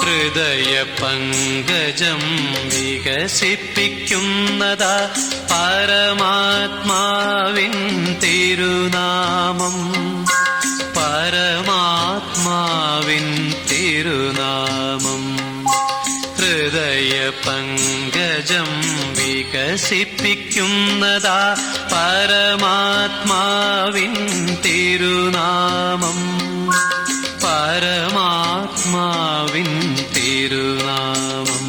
ഹൃദയ പങ്കജം വികസിപ്പിക്കുന്നതാ പരമാത്മാവിൻ തിരുനാമം. പരമാത്മാവിൻ തിരുനാമം. ഹൃദയ പങ്കജം വികസിപ്പിക്കുന്നതാ പരമാത്മാവിൻ തിരുനാമം. പരമാത്മാവിൻ തിരുനാമം.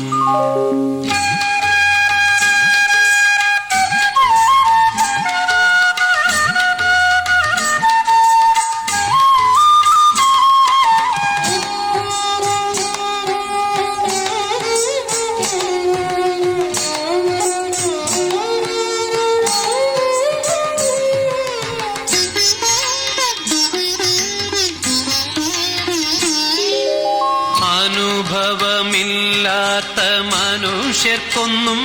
അനുഭവമില്ലാത്ത മനുഷ്യർക്കൊന്നും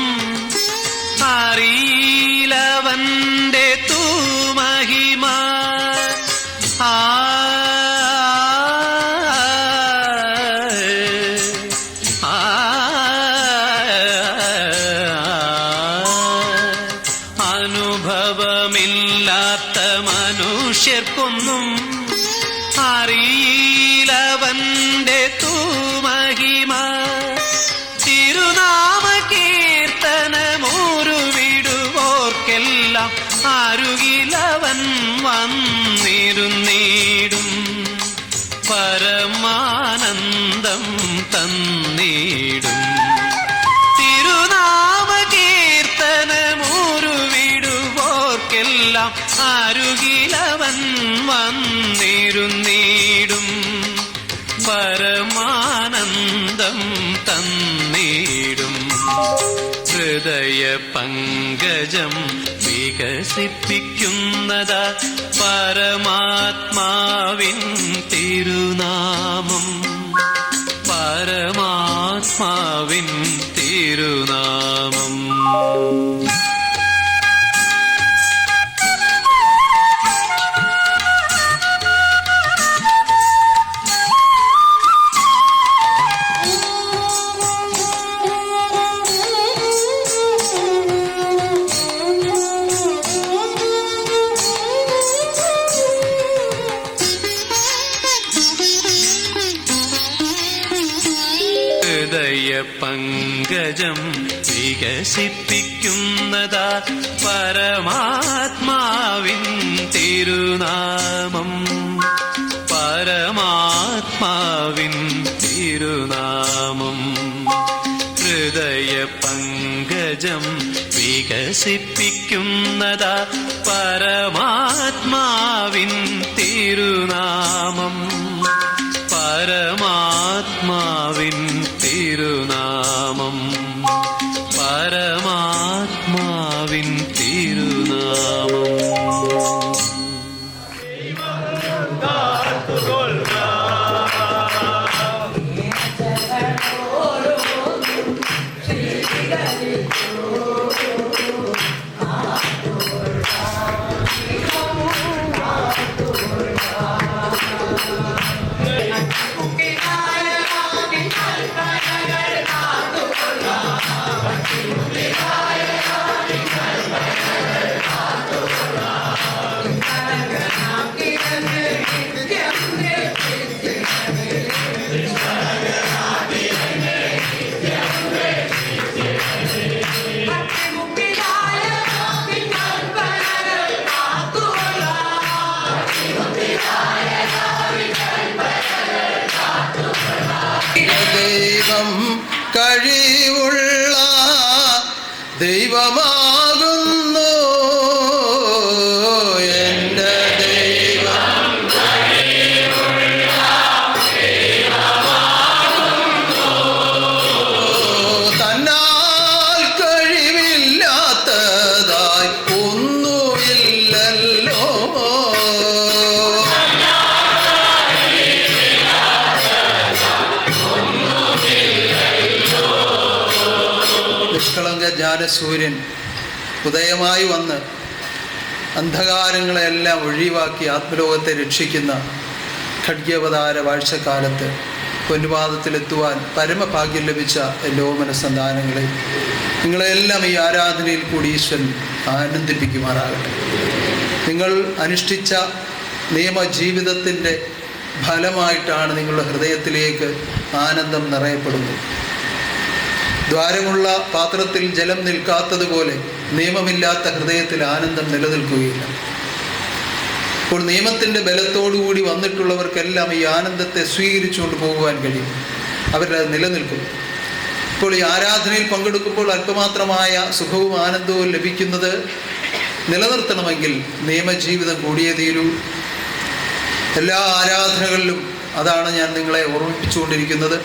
അറിയിലവന്റെ തൂമഹിമ. അനുഭവമില്ലാത്ത മനുഷ്യർക്കൊന്നും അറിയിലവന്റെ തൂമഹിമ. തിരുനാമ കീർത്തനമൂരുവിടുവോർക്കെല്ലാം അരുകിലവൻ വന്നിരുന്നീടും. പരമാനന്ദം തന്നീടും. തിരുനാമ കീർത്തനമൂരുവിടുവോർക്കെല്ലാം അരുകിലവൻ വന്നിരുന്നീടും. പരമാനന്ദം തന്നീടും. ഹൃദയ പങ്കജം വികസിപ്പിക്കുന്നതാ പരമാത്മാവിൻ തിരുനാമം. പരമാത്മാവിൻ തിരുനാമം. ഹൃദയ പങ്കജം വികസിപ്പിക്കുന്നതാ പരമാത്മാവിൻ തിരുനാമം. പരമാത്മാവിൻ തിരുനാമം. ഹൃദയ പങ്കജം വികസിപ്പിക്കുന്നതാ പരമാത്മാവിൻ തിരുനാമം. പരമാത്മാവിൻ തിരുനാമം. പരമാത്മാവിൻ തിരുനാമം. ദൈവം കഴിവുള്ള ദൈവമാകുന്നു. എൻ്റെ ദൈവം തന്നാൽ കഴിവില്ലാത്തതായി ഒന്നുമില്ലല്ലോ. നിഷ്കളങ്ക ജ്ഞാനസൂര്യൻ ഉദയമായി വന്ന് അന്ധകാരങ്ങളെല്ലാം ഒഴിവാക്കി ആത്മലോകത്തെ രക്ഷിക്കുന്ന ഖഡ്ഗവതാര വാഴ്ചക്കാലത്ത് പൊന്നുപാദത്തിലെത്തുവാൻ പരമഭാഗ്യം ലഭിച്ച എൻ്റെ ഓമന സന്താനങ്ങളെ, നിങ്ങളെല്ലാം ഈ ആരാധനയിൽ കൂടി ഈശ്വരൻ ആനന്ദിപ്പിക്കുമാറാകട്ടെ. നിങ്ങൾ അനുഷ്ഠിച്ച നിയമജീവിതത്തിൻ്റെ ഫലമായിട്ടാണ് നിങ്ങളുടെ ഹൃദയത്തിലേക്ക് ആനന്ദം നിറയപ്പെടുന്നത്. ദ്വാരമുള്ള പാത്രത്തിൽ ജലം നിൽക്കാത്തതുപോലെ നിയമമില്ലാത്ത ഹൃദയത്തിൽ ആനന്ദം നിലനിൽക്കുകയില്ല. അപ്പോൾ നിയമത്തിൻ്റെ ബലത്തോടുകൂടി വന്നിട്ടുള്ളവർക്കെല്ലാം ഈ ആനന്ദത്തെ സ്വീകരിച്ചുകൊണ്ട് പോകുവാൻ കഴിയും. അവരത് നിലനിൽക്കും. ഇപ്പോൾ ഈ ആരാധനയിൽ പങ്കെടുക്കുമ്പോൾ അല്പമാത്രമായ സുഖവും ആനന്ദവും ലഭിക്കുന്നത് നിലനിർത്തണമെങ്കിൽ നിയമജീവിതം കൂടിയേ തീരൂ. എല്ലാ ആരാധനകളിലും അതാണ് ഞാൻ നിങ്ങളെ ഓർമ്മിപ്പിച്ചുകൊണ്ടിരിക്കുന്നത്.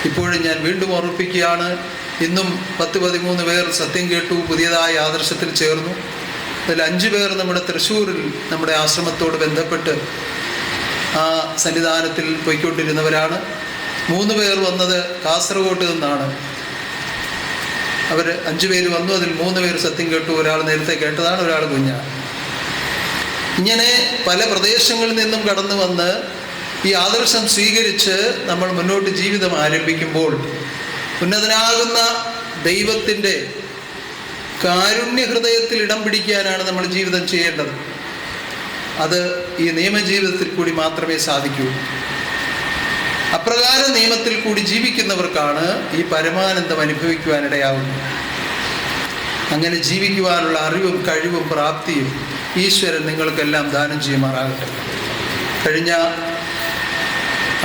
ഇപ്പോഴും ഞാൻ വീണ്ടും ഓർമ്മിപ്പിക്കുകയാണ്. ഇന്നും 10-13 പേർ സത്യം കേട്ടു, പുതിയതായ ആദർശത്തിൽ ചേർന്നു. അതിൽ 5 പേർ നമ്മുടെ തൃശ്ശൂരിൽ നമ്മുടെ ആശ്രമത്തോട് ബന്ധപ്പെട്ട് ആ സന്നിധാനത്തിൽ പോയിക്കൊണ്ടിരുന്നവരാണ്. 3 പേർ വന്നത് കാസർഗോഡ് നിന്നാണ്. അവർ 5 പേര് വന്നു. അതിൽ 3 പേർ സത്യം കേട്ടു. ഒരാൾ നേരത്തെ കേട്ടതാണ്, ഒരാൾ കുഞ്ഞാണ്. ഇങ്ങനെ പല പ്രദേശങ്ങളിൽ നിന്നും കടന്നു വന്ന് ഈ ആദർശം സ്വീകരിച്ച് നമ്മൾ മുന്നോട്ട് ജീവിതം ആരംഭിക്കുമ്പോൾ ഉന്നതനാകുന്ന ദൈവത്തിൻ്റെ കാരുണ്യ ഹൃദയത്തിൽ ഇടം പിടിക്കാനാണ് നമ്മൾ ജീവിതം ചെയ്യേണ്ടത്. അത് ഈ നിയമജീവിതത്തിൽ കൂടി മാത്രമേ സാധിക്കൂ. അപ്രകാരം നിയമത്തിൽ കൂടി ജീവിക്കുന്നവർക്കാണ് ഈ പരമാനന്ദം അനുഭവിക്കുവാനിടയാവുന്നത്. അങ്ങനെ ജീവിക്കുവാനുള്ള അറിവും കഴിവും പ്രാപ്തിയും ഈശ്വരൻ നിങ്ങൾക്കെല്ലാം ദാനം ചെയ്യുമാറാകട്ടെ. കഴിഞ്ഞ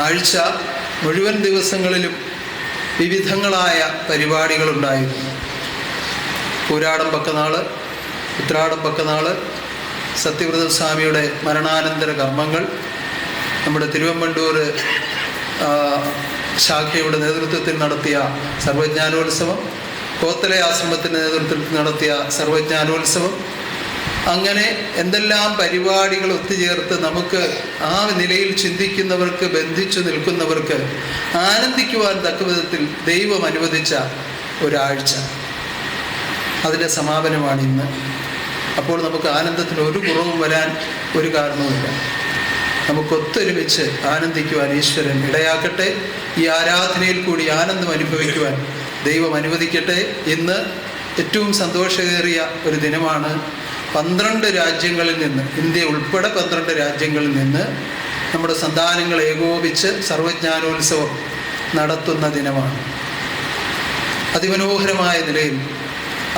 ആഴ്ച മുഴുവൻ ദിവസങ്ങളിലും വിവിധങ്ങളായ പരിപാടികളുണ്ടായിരുന്നു. പൂരാടം പക്കനാൾ, ഉത്രാടം പക്കനാൾ, സത്യവ്രത സ്വാമിയുടെ മരണാനന്തര കർമ്മങ്ങൾ, നമ്മുടെ തിരുവമ്പണ്ടൂർ ശാഖയുടെ നേതൃത്വത്തിൽ നടത്തിയ സർവജ്ഞാനോത്സവം, കോത്തല ആശ്രമത്തിൻ്റെ നേതൃത്വത്തിൽ നടത്തിയ സർവജ്ഞാനോത്സവം, അങ്ങനെ എന്തെല്ലാം പരിപാടികൾ ഒത്തുചേർത്ത് നമുക്ക് ആ നിലയിൽ ചിന്തിക്കുന്നവർക്ക്, ബന്ധിച്ചു നിൽക്കുന്നവർക്ക് ആനന്ദിക്കുവാൻ തക്ക വിധത്തിൽ ദൈവം അനുവദിച്ച ഒരാഴ്ച, അതിൻ്റെ സമാപനമാണ് ഇന്ന്. അപ്പോൾ നമുക്ക് ആനന്ദത്തിന് ഒരു കുറവും വരാൻ ഒരു കാരണവുമില്ല. നമുക്കൊത്തൊരുമിച്ച് ആനന്ദിക്കുവാൻ ഈശ്വരൻ ഇടയാക്കട്ടെ. ഈ ആരാധനയിൽ കൂടി ആനന്ദം അനുഭവിക്കുവാൻ ദൈവം അനുവദിക്കട്ടെ. ഇന്ന് ഏറ്റവും സന്തോഷകേറിയ ഒരു ദിനമാണ്. 12 രാജ്യങ്ങളിൽ നിന്ന്, ഇന്ത്യ ഉൾപ്പെടെ 12 രാജ്യങ്ങളിൽ നിന്ന് നമ്മുടെ സന്താനങ്ങൾ ഏകോപിച്ച് സർവജ്ഞാനോത്സവം നടത്തുന്ന ദിനമാണ്. അതിമനോഹരമായ നിലയിൽ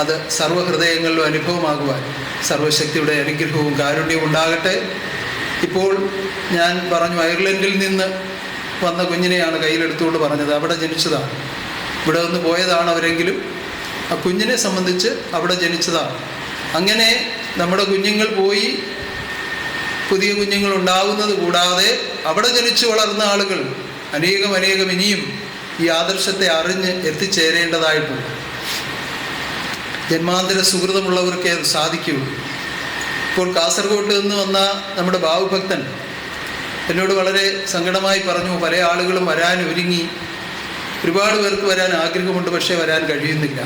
അത് സർവ്വഹൃദയങ്ങളിലും അനുഭവമാകുവാൻ സർവശക്തിയുടെ അനുഗ്രഹവും കാരുണ്യവും ഉണ്ടാകട്ടെ. ഇപ്പോൾ ഞാൻ പറഞ്ഞു, അയർലൻഡിൽ നിന്ന് വന്ന കുഞ്ഞിനെയാണ് കയ്യിലെടുത്തുകൊണ്ട് പറഞ്ഞത്. അവിടെ ജനിച്ചതാണ്, ഇവിടെ നിന്ന് പോയതാണ് അവരെങ്കിലും ആ കുഞ്ഞിനെ സംബന്ധിച്ച് അവിടെ ജനിച്ചതാണ്. അങ്ങനെ നമ്മുടെ കുഞ്ഞുങ്ങൾ പോയി പുതിയ കുഞ്ഞുങ്ങൾ ഉണ്ടാവുന്നത് കൂടാതെ അവിടെ ജനിച്ചു വളർന്ന ആളുകൾ അനേകം ഇനിയും ഈ ആദർശത്തെ അറിഞ്ഞ് എത്തിച്ചേരേണ്ടതായിട്ടുണ്ട്. ജന്മാന്തര സുഹൃതമുള്ളവർക്കേ അത് സാധിക്കുകയുള്ളൂ. ഇപ്പോൾ കാസർഗോഡ് നിന്ന് വന്ന നമ്മുടെ ബാബുഭക്തൻ എന്നോട് വളരെ സങ്കടമായി പറഞ്ഞു, പല ആളുകളും വരാൻ ഒരുങ്ങി, ഒരുപാട് പേർക്ക് വരാൻ ആഗ്രഹമുണ്ട്, പക്ഷേ വരാൻ കഴിയുന്നില്ല.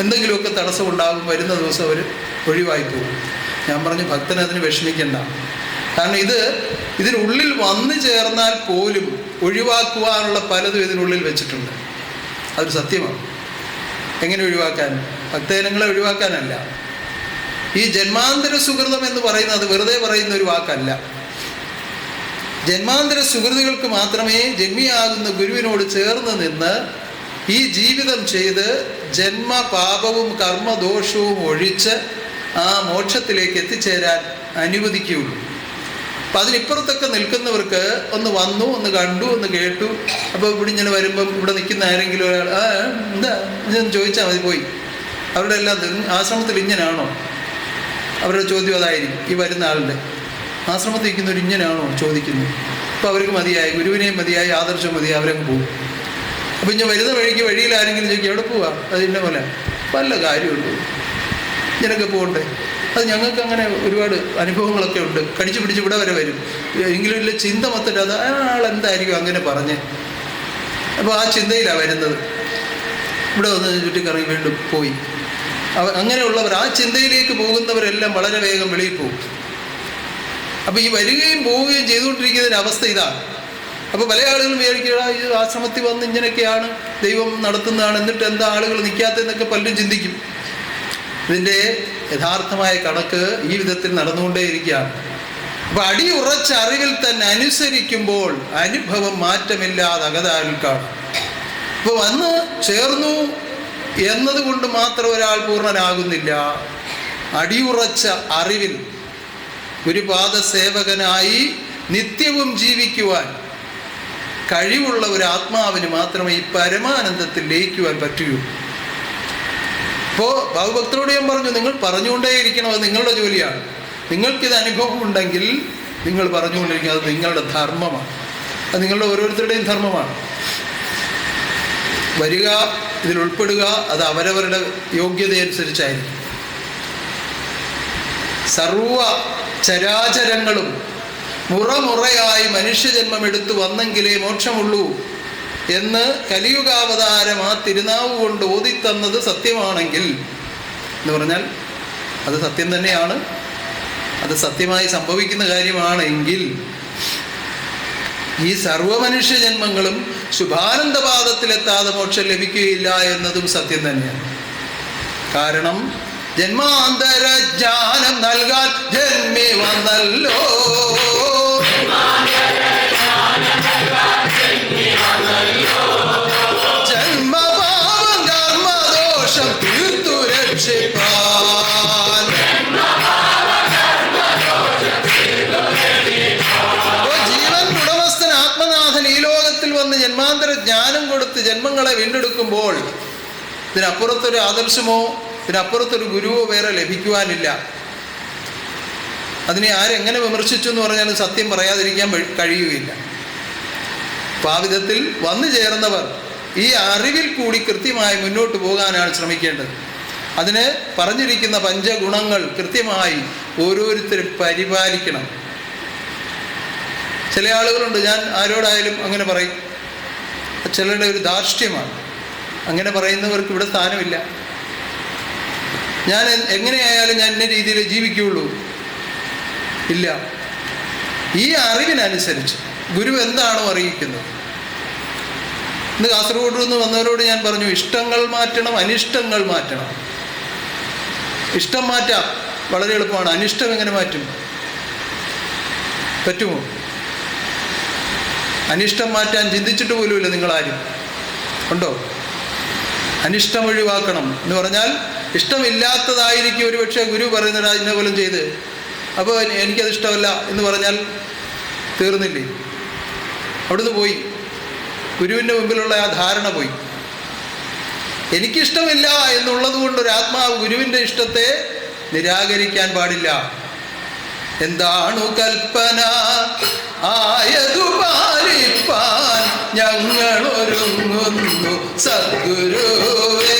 എന്തെങ്കിലുമൊക്കെ തടസ്സമുണ്ടാകും, വരുന്ന ദിവസം അവർ ഒഴിവായി പോകും. ഞാൻ പറഞ്ഞു, ഭക്തൻ അതിന് വിഷമിക്കണ്ട. കാരണം ഇതിനുള്ളിൽ വന്നു ചേർന്നാൽ പോലും ഒഴിവാക്കുവാനുള്ള പലതും ഇതിനുള്ളിൽ വെച്ചിട്ടുണ്ട്. അതൊരു സത്യമാണ്. എങ്ങനെ ഒഴിവാക്കാൻ? ഭക്തജനങ്ങളെ ഒഴിവാക്കാനല്ല. ഈ ജന്മാന്തര സുഹൃതം എന്ന് പറയുന്നത് വെറുതെ പറയുന്ന ഒരു വാക്കല്ല. ജന്മാന്തര സുഹൃത്തുക്കൾക്ക് മാത്രമേ ജന്മിയാകുന്ന ഗുരുവിനോട് ചേർന്ന് നിന്ന് ഈ ജീവിതം ചെയ്ത് ജന്മപാപവും കർമ്മദോഷവും ഒഴിച്ച് ആ മോക്ഷത്തിലേക്ക് എത്തിച്ചേരാൻ അനുവദിക്കുകയുള്ളൂ. അപ്പം അതിനിപ്പുറത്തൊക്കെ നിൽക്കുന്നവർക്ക് ഒന്ന് വന്നു, ഒന്ന് കണ്ടു, ഒന്ന് കേട്ടു. അപ്പോൾ ഇവിടെ ഇങ്ങനെ വരുമ്പം ഇവിടെ നിൽക്കുന്ന ആരെങ്കിലും ഒരാൾ എന്താ ഇങ്ങനെ ചോദിച്ചാൽ മതി, പോയി അവരുടെ എല്ലാം ആശ്രമത്തിൽ ഇങ്ങനാണോ? അവരുടെ ചോദ്യം അതായിരിക്കും. ഈ വരുന്ന ആളുടെ ആശ്രമത്തിൽ ഇരിക്കുന്നവർ ഇങ്ങനാണോ ചോദിക്കുന്നത്. അപ്പോൾ അവർക്ക് മതിയായി, ഗുരുവിനെയും മതിയായി, ആദർശം മതിയായി, അവരങ്ങ് പോകും. അപ്പം ഇങ്ങനെ വരുന്ന വഴിക്ക് വഴിയിൽ ആരെങ്കിലും ചോദിക്കും എവിടെ പോവാ? അത് ഇന്ന പോലെ വല്ല കാര്യമുള്ളൂ, ഇങ്ങനെയൊക്കെ പോകണ്ടേ? അത് ഞങ്ങൾക്ക് അങ്ങനെ ഒരുപാട് അനുഭവങ്ങളൊക്കെ ഉണ്ട്. കടിച്ചു പിടിച്ച് ഇവിടെ വരെ വരും. എങ്കിലും ഇല്ല ചിന്ത മൊത്തം അത് ആളെന്തായിരിക്കും അങ്ങനെ പറഞ്ഞ്. അപ്പോൾ ആ ചിന്തയിലാണ് വരുന്നത്. ഇവിടെ വന്ന് ചുറ്റിക്കറങ്ങി വീണ്ടും പോയി. അങ്ങനെയുള്ളവർ, ആ ചിന്തയിലേക്ക് പോകുന്നവരെല്ലാം വളരെ വേഗം വെളിയിൽ പോകും. അപ്പോൾ ഈ വരികയും പോവുകയും ചെയ്തുകൊണ്ടിരിക്കുന്നതിൻ്റെ അവസ്ഥ ഇതാണ്. അപ്പോൾ പല ആളുകളും വിചാരിക്കുക ഈ ആശ്രമത്തിൽ വന്ന് ഇങ്ങനെയൊക്കെയാണ് ദൈവം നടത്തുന്നതാണ്, എന്നിട്ട് എന്താ ആളുകൾ നിൽക്കാത്തതെന്നൊക്കെ പലരും ചിന്തിക്കും. ഇതിൻ്റെ യഥാർത്ഥമായ കണക്ക് ഈ വിധത്തിൽ നടന്നുകൊണ്ടേയിരിക്കുകയാണ്. അപ്പോൾ അടിയുറച്ച അറിവിൽ തന്നെ അനുസരിക്കുമ്പോൾ അനുഭവം മാറ്റമില്ലാതെ അകതാരിൽ കാണും. ഇപ്പോൾ വന്ന് ചേർന്നു എന്നതുകൊണ്ട് മാത്രം ഒരാൾ പൂർണ്ണനാകുന്നില്ല. അടിയുറച്ച അറിവിൽ ഗുരുപാദ സേവകനായി നിത്യവും ജീവിക്കുവാൻ കഴിവുള്ള ഒരു ആത്മാവിന് മാത്രമേ ഈ പരമാനന്ദത്തിൽ ലയിക്കുവാൻ പറ്റുകയുള്ളൂ. അപ്പോൾ ഭാവഭക്തരോട് ഞാൻ പറഞ്ഞു, നിങ്ങൾ പറഞ്ഞുകൊണ്ടേയിരിക്കണം, അത് നിങ്ങളുടെ ജോലിയാണ്. നിങ്ങൾക്കിത് അനുഭവം ഉണ്ടെങ്കിൽ നിങ്ങൾ പറഞ്ഞുകൊണ്ടിരിക്കുക, അത് നിങ്ങളുടെ ധർമ്മമാണ്, അത് നിങ്ങളുടെ ഓരോരുത്തരുടെയും ധർമ്മമാണ്. വരിക, ഇതിൽ ഉൾപ്പെടുക, അത് അവരവരുടെ യോഗ്യതയനുസരിച്ചായിരിക്കും. സർവ ചരാചരങ്ങളും മുറമുറയായി മനുഷ്യജന്മം എടുത്തു വന്നെങ്കിലേ മോക്ഷമുള്ളൂ എന്ന് കലിയുഗാവതാരം ആ തിരുനാവ് കൊണ്ട് ഓതിത്തന്നത് സത്യമാണെങ്കിൽ എന്ന് പറഞ്ഞാൽ അത് സത്യം തന്നെയാണ്, അത് സത്യമായി സംഭവിക്കുന്ന കാര്യമാണെങ്കിൽ ഈ സർവമനുഷ്യ ജന്മങ്ങളും ശുഭാനന്ദപാദത്തിലെത്താതെ മോക്ഷം ലഭിക്കുകയില്ല എന്നതും സത്യം തന്നെയാണ്. കാരണം ജന്മാന്തര ജ്ഞാനം നൽകാൻ ജന്മി വന്നല്ലോ, ജന്മപാപം കർമ്മദോഷം തീർത്തു രക്ഷിപ്പാൻ. ജീവൻ ഉടമസ്ഥൻ ആത്മനാഥൻ ഈ ലോകത്തിൽ വന്ന് ജന്മാന്തര ജ്ഞാനം കൊടുത്ത് ജന്മങ്ങളെ വീണ്ടെടുക്കുമ്പോൾ ഇതിനപ്പുറത്തൊരു ആദർശമോ ഇതിനപ്പുറത്തൊരു ഗുരുവോ വേറെ ലഭിക്കുവാനില്ല. അതിനെ ആരെങ്ങനെ വിമർശിച്ചു എന്ന് പറഞ്ഞാലും സത്യം പറയാതിരിക്കാൻ കഴിയുകയില്ല. അപ്പം ആ വിധത്തിൽ വന്നു ചേർന്നവർ ഈ അറിവിൽ കൂടി കൃത്യമായി മുന്നോട്ട് പോകാനാണ് ശ്രമിക്കേണ്ടത്. അതിന് പറഞ്ഞിരിക്കുന്ന പഞ്ചഗുണങ്ങൾ കൃത്യമായി ഓരോരുത്തരും പരിപാലിക്കണം. ചില ആളുകളുണ്ട്, ഞാൻ ആരോടായാലും അങ്ങനെ പറയും, ചിലരുടെ ഒരു ധാർഷ്ട്യമാണ്. അങ്ങനെ പറയുന്നവർക്ക് ഇവിടെ സ്ഥാനമില്ല. ഞാൻ എങ്ങനെയായാലും ഞാൻ ഇന്ന രീതിയിൽ ജീവിക്കുകയുള്ളൂ, ഇല്ല. ഈ അറിവിനനുസരിച്ച് ഗുരു എന്താണോ അറിയിക്കുന്നത്. ഇന്ന് കാസർഗോഡ് നിന്ന് വന്നവരോട് ഞാൻ പറഞ്ഞു, ഇഷ്ടങ്ങൾ മാറ്റണം, അനിഷ്ടങ്ങൾ മാറ്റണം. ഇഷ്ടം മാറ്റാം, വളരെ എളുപ്പമാണ്. അനിഷ്ടം എങ്ങനെ മാറ്റും? പറ്റുമോ? അനിഷ്ടം മാറ്റാൻ ചിന്തിച്ചിട്ട് പോലുമില്ല നിങ്ങളാരും. ഉണ്ടോ? അനിഷ്ടം ഒഴിവാക്കണം എന്ന് പറഞ്ഞാൽ ഇഷ്ടമില്ലാത്തതായിരിക്കും ഒരു പക്ഷേ ഗുരു പറയുന്നത് ഇന്ന പോലും ചെയ്ത്, അപ്പോൾ എനിക്കത് ഇഷ്ടമല്ല എന്ന് പറഞ്ഞാൽ തീർന്നില്ലേ? അവിടുന്ന് പോയി, ഗുരുവിൻ്റെ മുമ്പിലുള്ള ആ ധാരണ പോയി. എനിക്കിഷ്ടമില്ല എന്നുള്ളത് കൊണ്ട് ഒരു ആത്മാവ് ഗുരുവിൻ്റെ ഇഷ്ടത്തെ നിരാകരിക്കാൻ പാടില്ല. എന്താണു കൽപ്പന ആയതു പാലിപ്പാൻ ഞങ്ങൾ ഒരുങ്ങുന്നു സദ്ഗുരുവേ.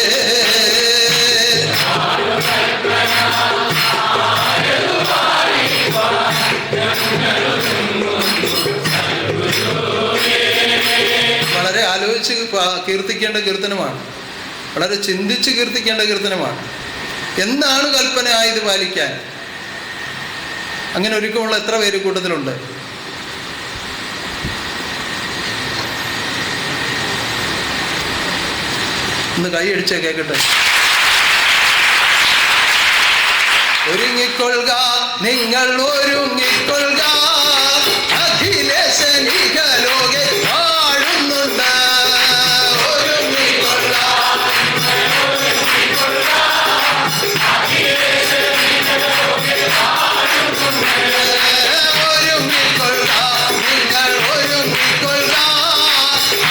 വളരെ ആലോചിച്ച് കീർത്തിക്കേണ്ട കീർത്തനമാണ്, വളരെ ചിന്തിച്ച് കീർത്തിക്കേണ്ട കീർത്തനമാണ്. എന്താണ് കൽപ്പന ആയത് പാലിക്കാൻ? അങ്ങനെ ഒരുക്കമുള്ള എത്ര പേര് കൂട്ടത്തിലുണ്ട്? ഒന്ന് കൈയടിച്ചേ കേൾക്കട്ടെ. ഒരുങ്ങിക്കൊള്ളുക, നിങ്ങൾ ഒരുങ്ങിക്കൊള്ളുക, അഖിലേശനിക ലോകെ വാഴുന്നുണ്ട്. ഒരുങ്ങിക്കൊള്ളുക, ഒരുങ്ങിക്കൊള്ളുക, നിങ്ങൾ ഒരുങ്ങിക്കൊള്ളുക,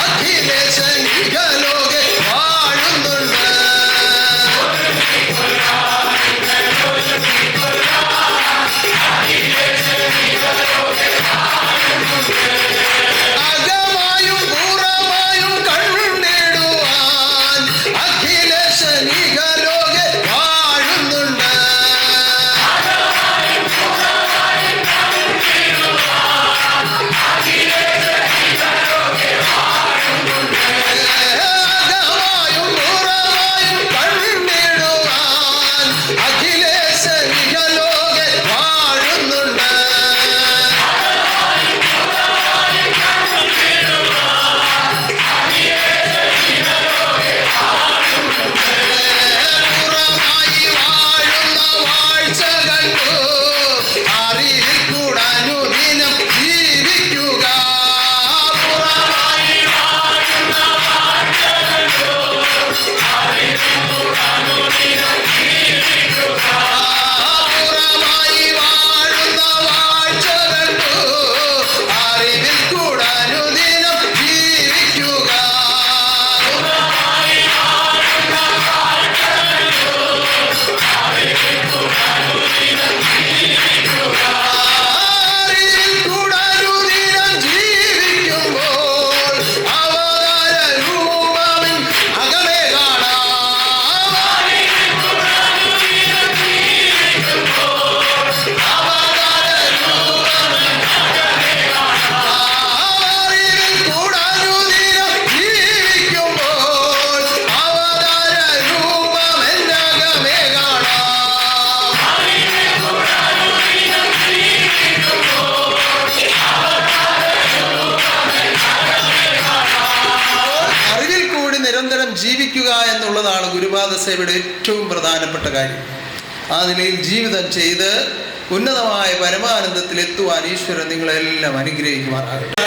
അഖിലേശനിക ലോകെ വാഴുന്നുണ്ട്. നിരന്തരം ജീവിക്കുക എന്നുള്ളതാണ് ഗുരുപാദ സേവയുടെ ഏറ്റവും പ്രധാനപ്പെട്ട കാര്യം. ആ നിലയിൽ ജീവിതം ചെയ്ത് ഉന്നതമായ പരമാനന്ദത്തിൽ എത്തുവാൻ ഈശ്വരൻ നിങ്ങളെല്ലാം അനുഗ്രഹിക്കുമാറാകട്ടെ.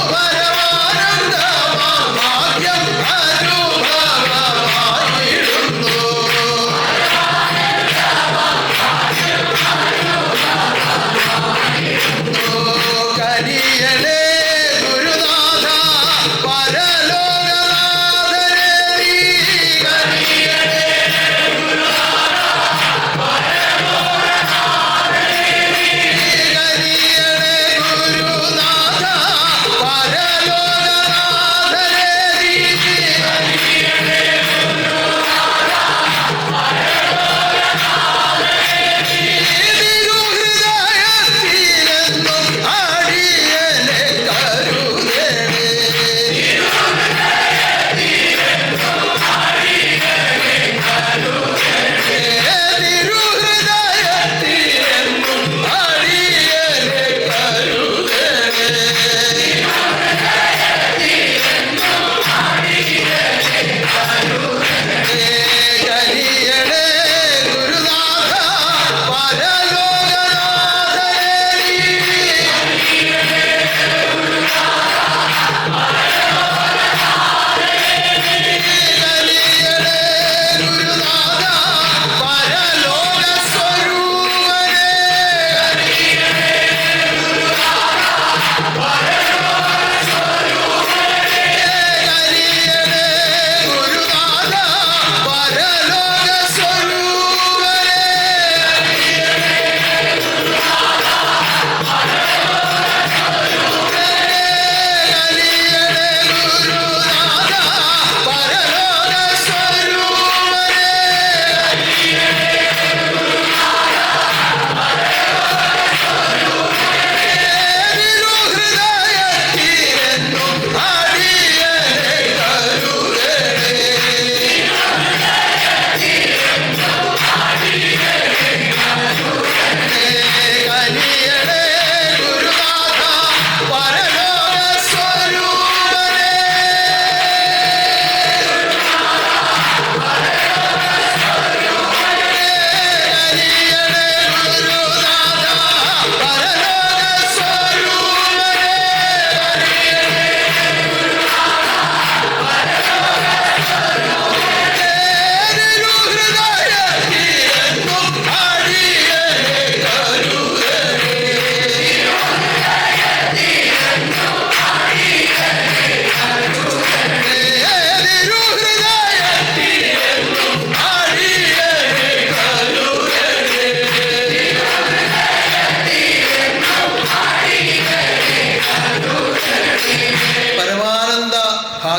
Oh,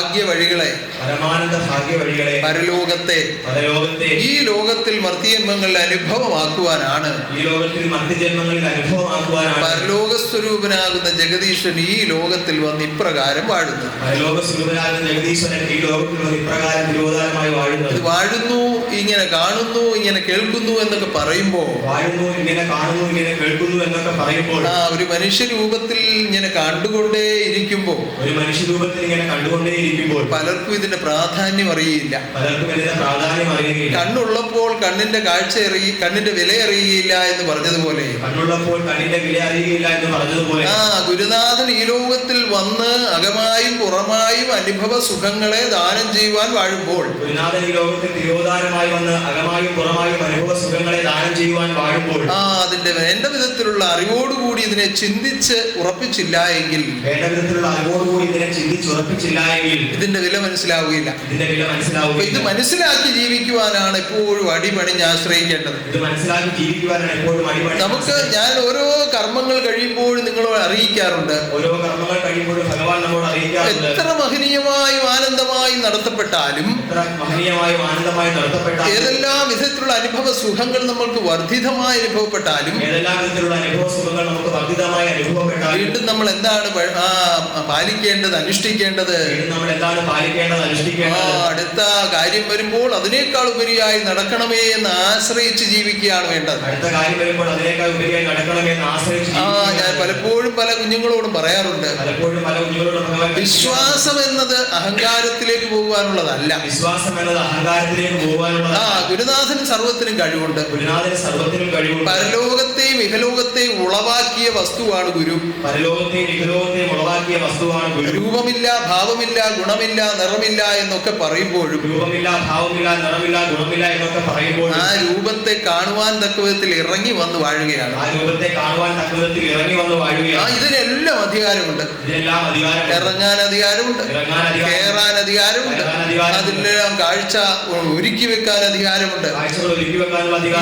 ഭാഗ്യ വഴികളെ, പരലോകത്തെ ഈ ലോകത്തിൽ മർത്യജന്മങ്ങളിൽ അനുഭവമാക്കുവാനാണ് പരലോക സ്വരൂപനാകുന്ന ജഗദീശൻ ഈ ലോകത്തിൽ വന്ന് ഇപ്രകാരം വാഴുന്നത്. ഇത് വാഴുന്നു, ഇങ്ങനെ കാണുന്നു, ഇങ്ങനെ കേൾക്കുന്നു എന്നൊക്കെ പറയുമ്പോൾ ഒരു മനുഷ്യരൂപത്തിൽ ഇങ്ങനെ കണ്ടുകൊണ്ടേ ഇരിക്കുമ്പോൾ പലർക്കും ഇതിന്റെ പ്രാധാന്യം അറിയില്ല. കണ്ണുള്ളപ്പോൾ കണ്ണിന്റെ കാഴ്ച കണ്ണിന്റെ വില അറിയുകയില്ല എന്ന് പറഞ്ഞതുപോലെ ഗുരുനാഥൻ ഈ ലോകത്തിൽ വന്ന് അകമായും പുറമായും അനുഭവ സുഖങ്ങളെ ദാനം ചെയ്യുവാൻ വാഴുമ്പോൾ അതിന്റെ വേണ്ട വിധത്തിലുള്ള അറിവോടുകൂടി ഇതിനെ ചിന്തിച്ച് ഉറപ്പിച്ചില്ല എങ്കിൽ ഇതിന്റെ വില മനസ്സിലാവുകയില്ല. ഇത് മനസ്സിലാക്കി ജീവിക്കുവാനാണ് എപ്പോഴും അടിപണിഞ്ഞ് ആശ്രയിക്കേണ്ടത്. നമുക്ക് ഞാൻ ഓരോ കർമ്മങ്ങൾ കഴിയുമ്പോഴും നിങ്ങളോട് അറിയിക്കാറുണ്ട്, എത്ര മഹനീയമായും ആനന്ദമായും നടത്തപ്പെട്ടാലും ഏതെല്ലാം വിധത്തിലുള്ള അനുഭവ സുഖങ്ങൾ നമ്മൾക്ക് വർദ്ധിതമായി അനുഭവപ്പെട്ടാലും വീണ്ടും നമ്മൾ എന്താണ് പാലിക്കേണ്ടത്, അനുഷ്ഠിക്കേണ്ടത്? അടുത്ത കാര്യം വരുമ്പോൾ അതിനേക്കാൾ ഉപരിയായി നടക്കണമേ എന്ന് ആശ്രയിച്ച് ജീവിക്കുകയാണ് വേണ്ടത്. ഞാൻ പലപ്പോഴും പല കുഞ്ഞുങ്ങളോടും പറയാറുണ്ട്, വിശ്വാസം എന്നത് അഹങ്കാരത്തിലേക്ക് പോകുവാനുള്ളതല്ല. ഗുരുനാഥന് സർവത്തിനും കഴിവുണ്ട്. പരലോകത്തെയും ഇഹലോകത്തെയും ഉളവാക്കിയ വസ്തുവാണ് ഗുരു. രൂപമില്ല, ഭാവമില്ല, ഗുണമില്ല, നിറമില്ല എന്നൊക്കെ പറയുമ്പോഴും ആ രൂപത്തെ കാണുവാൻ തക്ക വിധത്തിൽ ഇറങ്ങി വന്ന് വാഴുകയാണ്. ഇതിനെല്ലാം അധികാരമുണ്ട്. ഇറങ്ങാൻ അധികാരമുണ്ട്, കയറാൻ അധികാരമുണ്ട്, അതിലെല്ലാം കാഴ്ച ഒരുക്കി വെക്കാൻ അധികാരമുണ്ട്.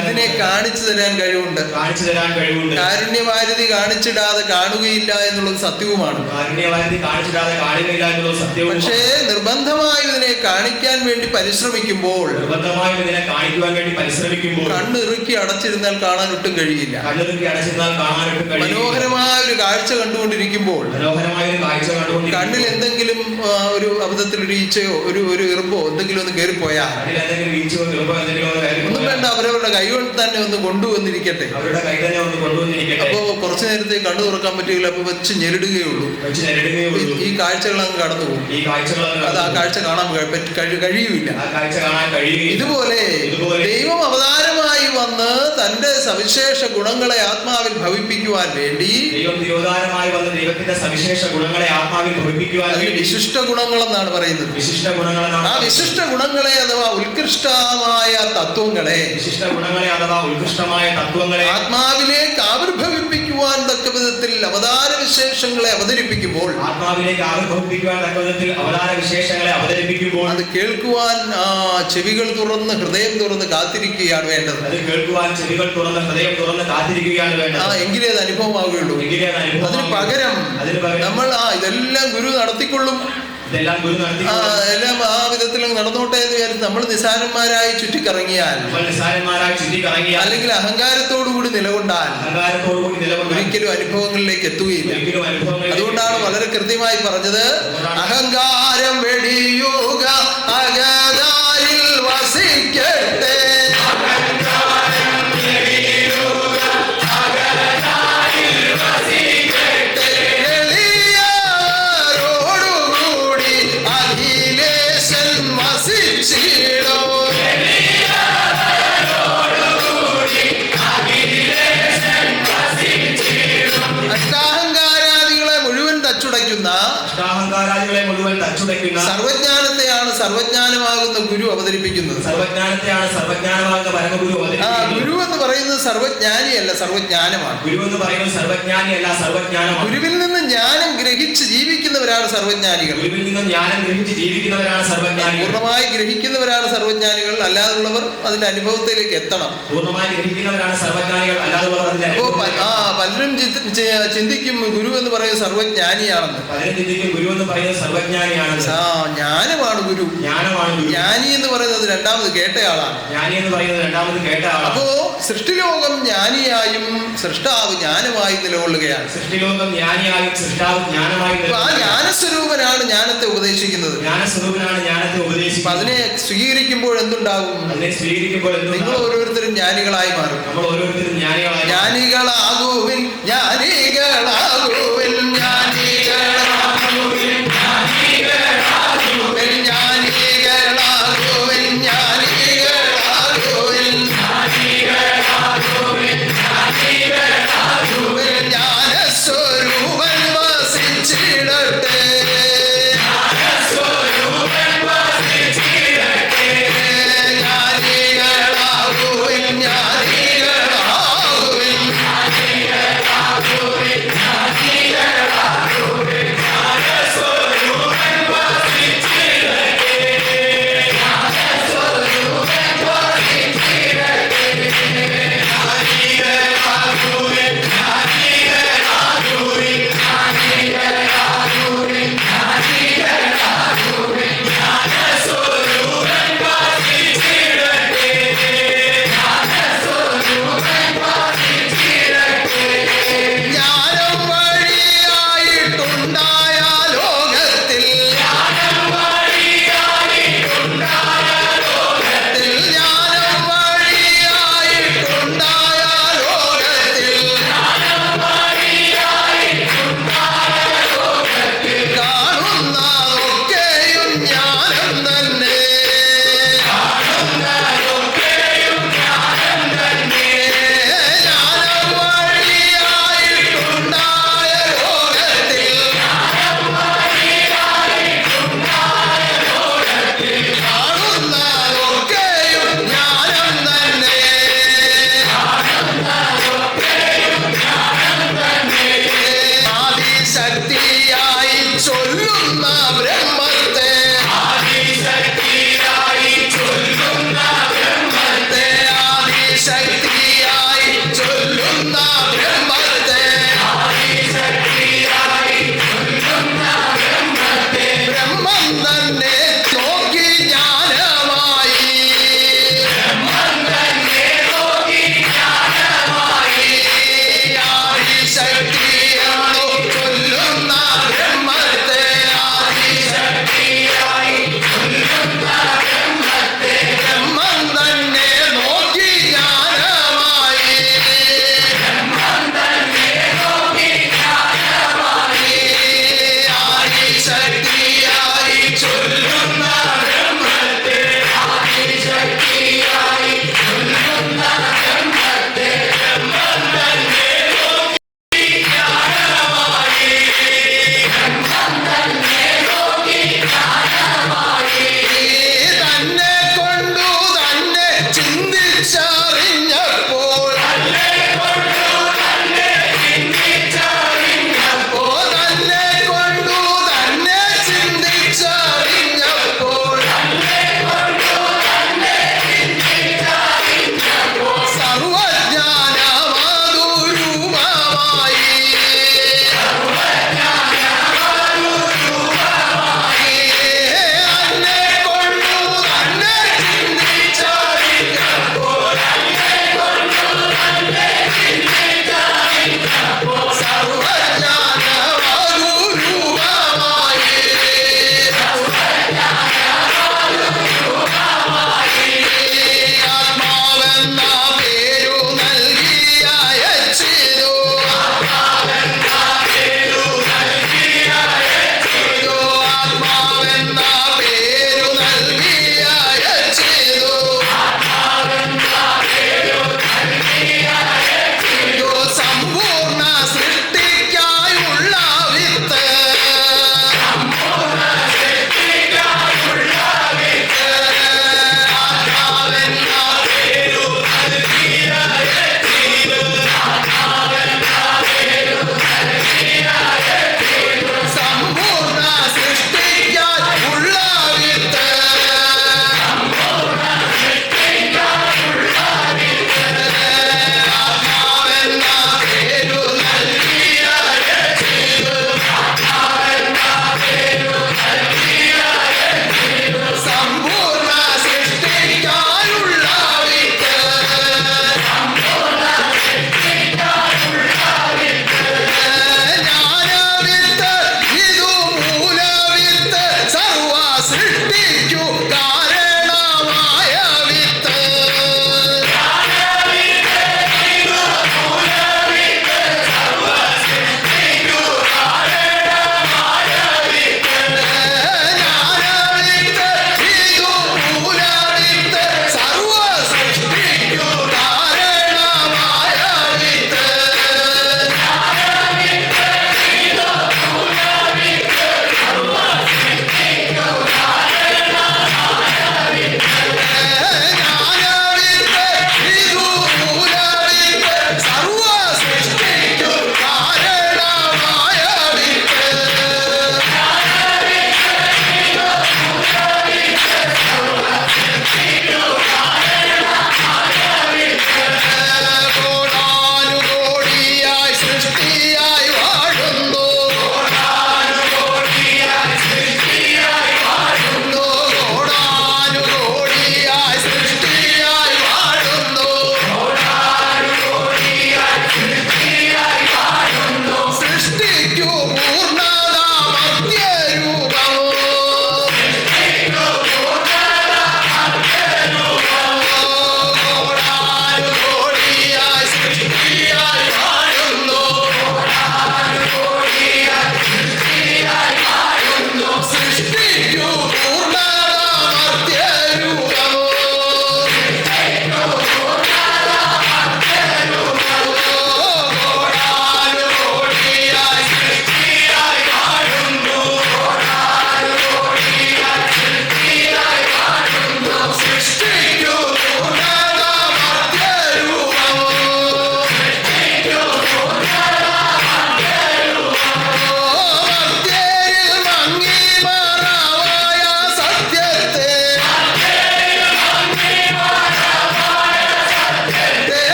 ഇതിനെ കാണിച്ചു തരാൻ കഴിവുണ്ട്. കാരുണ്യവാരിധി കാണിച്ചിടാതെ കാണുകയില്ല എന്നുള്ളത് സത്യവുമാണ്. പക്ഷേ നിർബന്ധമായി ഇതിനെ കാണിക്കാൻ വേണ്ടി പരിശ്രമിക്കുമ്പോൾ കണ്ണിറുക്കി അടച്ചിരുന്നാൽ കാണാൻ ഒട്ടും കഴിയില്ല. മനോഹരമായ ഒരു കാഴ്ച കണ്ടുകൊണ്ടിരിക്കുമ്പോൾ കണ്ണിൽ എന്തെങ്കിലും ഒരു അബദ്ധത്തിലൊരു ഈച്ചയോ ഒരു ഇറുമ്പോ എന്തെങ്കിലും ഒന്ന് കയറിപ്പോയാൽ ഒന്നും വേണ്ട, അവരവരുടെ കൈ കൊണ്ട് തന്നെ ഒന്ന് കൊണ്ടുവന്നിരിക്കട്ടെ. അപ്പോ കുറച്ചു നേരത്തെ കണ്ണു തുറക്കാൻ പറ്റില്ല, അപ്പൊ വെച്ച് ഞെരിടുകയുള്ളൂ. ഈ കാഴ്ചകൾ അങ്ങ് കടന്നു പോകും. അത് ആ കാഴ്ച കാണാൻ കഴിയുമില്ല. ഇതുപോലെ ദൈവം അവതാരമായി വന്ന് തന്റെ സവിശേഷ ഗുണങ്ങളെ ആത്മാവിൽ ഭവിപ്പിക്കുവാൻ വേണ്ടി വിശിഷ്ട ഗുണങ്ങൾ എന്നാണ് പറയുന്നത്. ആ വിശിഷ്ട ഗുണങ്ങളെ അഥവാ ഉത്കൃഷ്ടമായ തത്വങ്ങളെ ആത്മാവിലേക്ക് ആവിർഭവിപ്പിക്കുവാൻ തക്ക വിധത്തിൽ അവതാര വിശേഷങ്ങളെ അവതരിപ്പിക്കുമ്പോൾ അത് കേൾക്കുവാൻ ചെവികൾ തുറന്ന് ഹൃദയം തുറന്ന് കാത്തിരിക്കുകയാണ് വേണ്ടത്. എങ്കിലേ അത് അനുഭവമാവുകയുള്ളൂ. അതിന് പകരം നമ്മൾ ഇതെല്ലാം ഗുരു നടത്തിക്കൊള്ളും, എല്ലാം ആ വിധത്തിൽ നടന്നോട്ടെ എന്ന് വിചാരിച്ച് നമ്മൾ നിസാരന്മാരായി ചുറ്റിക്കറങ്ങിയാൽ അല്ലെങ്കിൽ അഹങ്കാരത്തോടുകൂടി നിലകൊണ്ടാൽ ഒരിക്കലും അനുഭവങ്ങളിലേക്ക് എത്തുകയില്ല. അതുകൊണ്ടാണ് വളരെ കൃത്യമായി പറഞ്ഞത്, അഹങ്കാരം വെടിയുക അകതാരിൽ വസിക്കട്ടെ. സർവജ്ഞാനത്തെയാണ് സർവജ്ഞാനമാകുന്ന ഗുരു അവതരിപ്പിക്കുന്നത്. ഗുരു എന്ന് പറയുന്നത് സർവജ്ഞാനിയല്ല, സർവജ്ഞാനമാണ്. ഗുരുവിൽ നിന്ന് ജ്ഞാനം ഗ്രഹിച്ച് ജീവിക്കുന്നവരാണ് സർവജ്ഞാനികൾ. പൂർണ്ണമായി ഗ്രഹിക്കുന്നവരാണ് സർവജ്ഞാനികൾ. അല്ലാതുള്ളവർ അതിന്റെ അനുഭവത്തിലേക്ക് എത്തണം. അപ്പോ പലരും ചിന്തിക്കും ഗുരു എന്ന് പറയുന്നത് സർവജ്ഞാനിയാണെന്ന്. എന്ന് പറയുന്നത് സർവജ്ഞാനിയാണ്. ജ്ഞാനമാണ് ഗുരു. ജ്ഞാനമാണ് ഗുരു. ജ്ഞാനി എന്ന് പറയുന്നത് രണ്ടാമത് കേട്ടയാളാണ്. ജ്ഞാനി എന്ന് പറയുന്നത് രണ്ടാമത് കേട്ട ആളാണ്. അപ്പോ സൃഷ്ടിലോകം ജ്ഞാനിയായും സൃഷ്ടാവ് ജ്ഞാനമായി നിലകൊള്ളുകയാണ്. സൃഷ്ടിലോകം ജ്ഞാനിയായും സൃഷ്ടാവ് ജ്ഞാനമായി. ആ ജ്ഞാനസ്വരൂപനാണ് ജ്ഞാനത്തെ ഉപദേശിക്കുന്നത്. ജ്ഞാനസ്വരൂപനാണ് ജ്ഞാനത്തെ ഉപദേശിക്കുന്നത്. അതിനെ സ്വീകരിക്കുമ്പോൾ എന്തുണ്ടാകും? അതിനെ സ്വീകരിക്കുമ്പോൾ നിങ്ങൾ ഓരോരുത്തരും ജ്ഞാനികളായി മാറും. നമ്മൾ ഓരോരുത്തരും ജ്ഞാനികളായി. ജ്ഞാനികളാകുവിൻ, ജ്ഞാനികളാകുവിൻ, ജ്ഞാനികളാകുവിൻ, ജ്ഞാനികളാകുവിൻ, ജ്ഞാനികളാകുവിൻ, ജ്ഞാനികളാകുവിൻ, ജ്ഞാനികളാകുവിൻ, ജ്ഞാനസ്വരൂപൻ വസിച്ചിടട്ടെ. ജ്ഞാനികളാകുവിൻ, ജ്ഞാനികളാകുവിൻ,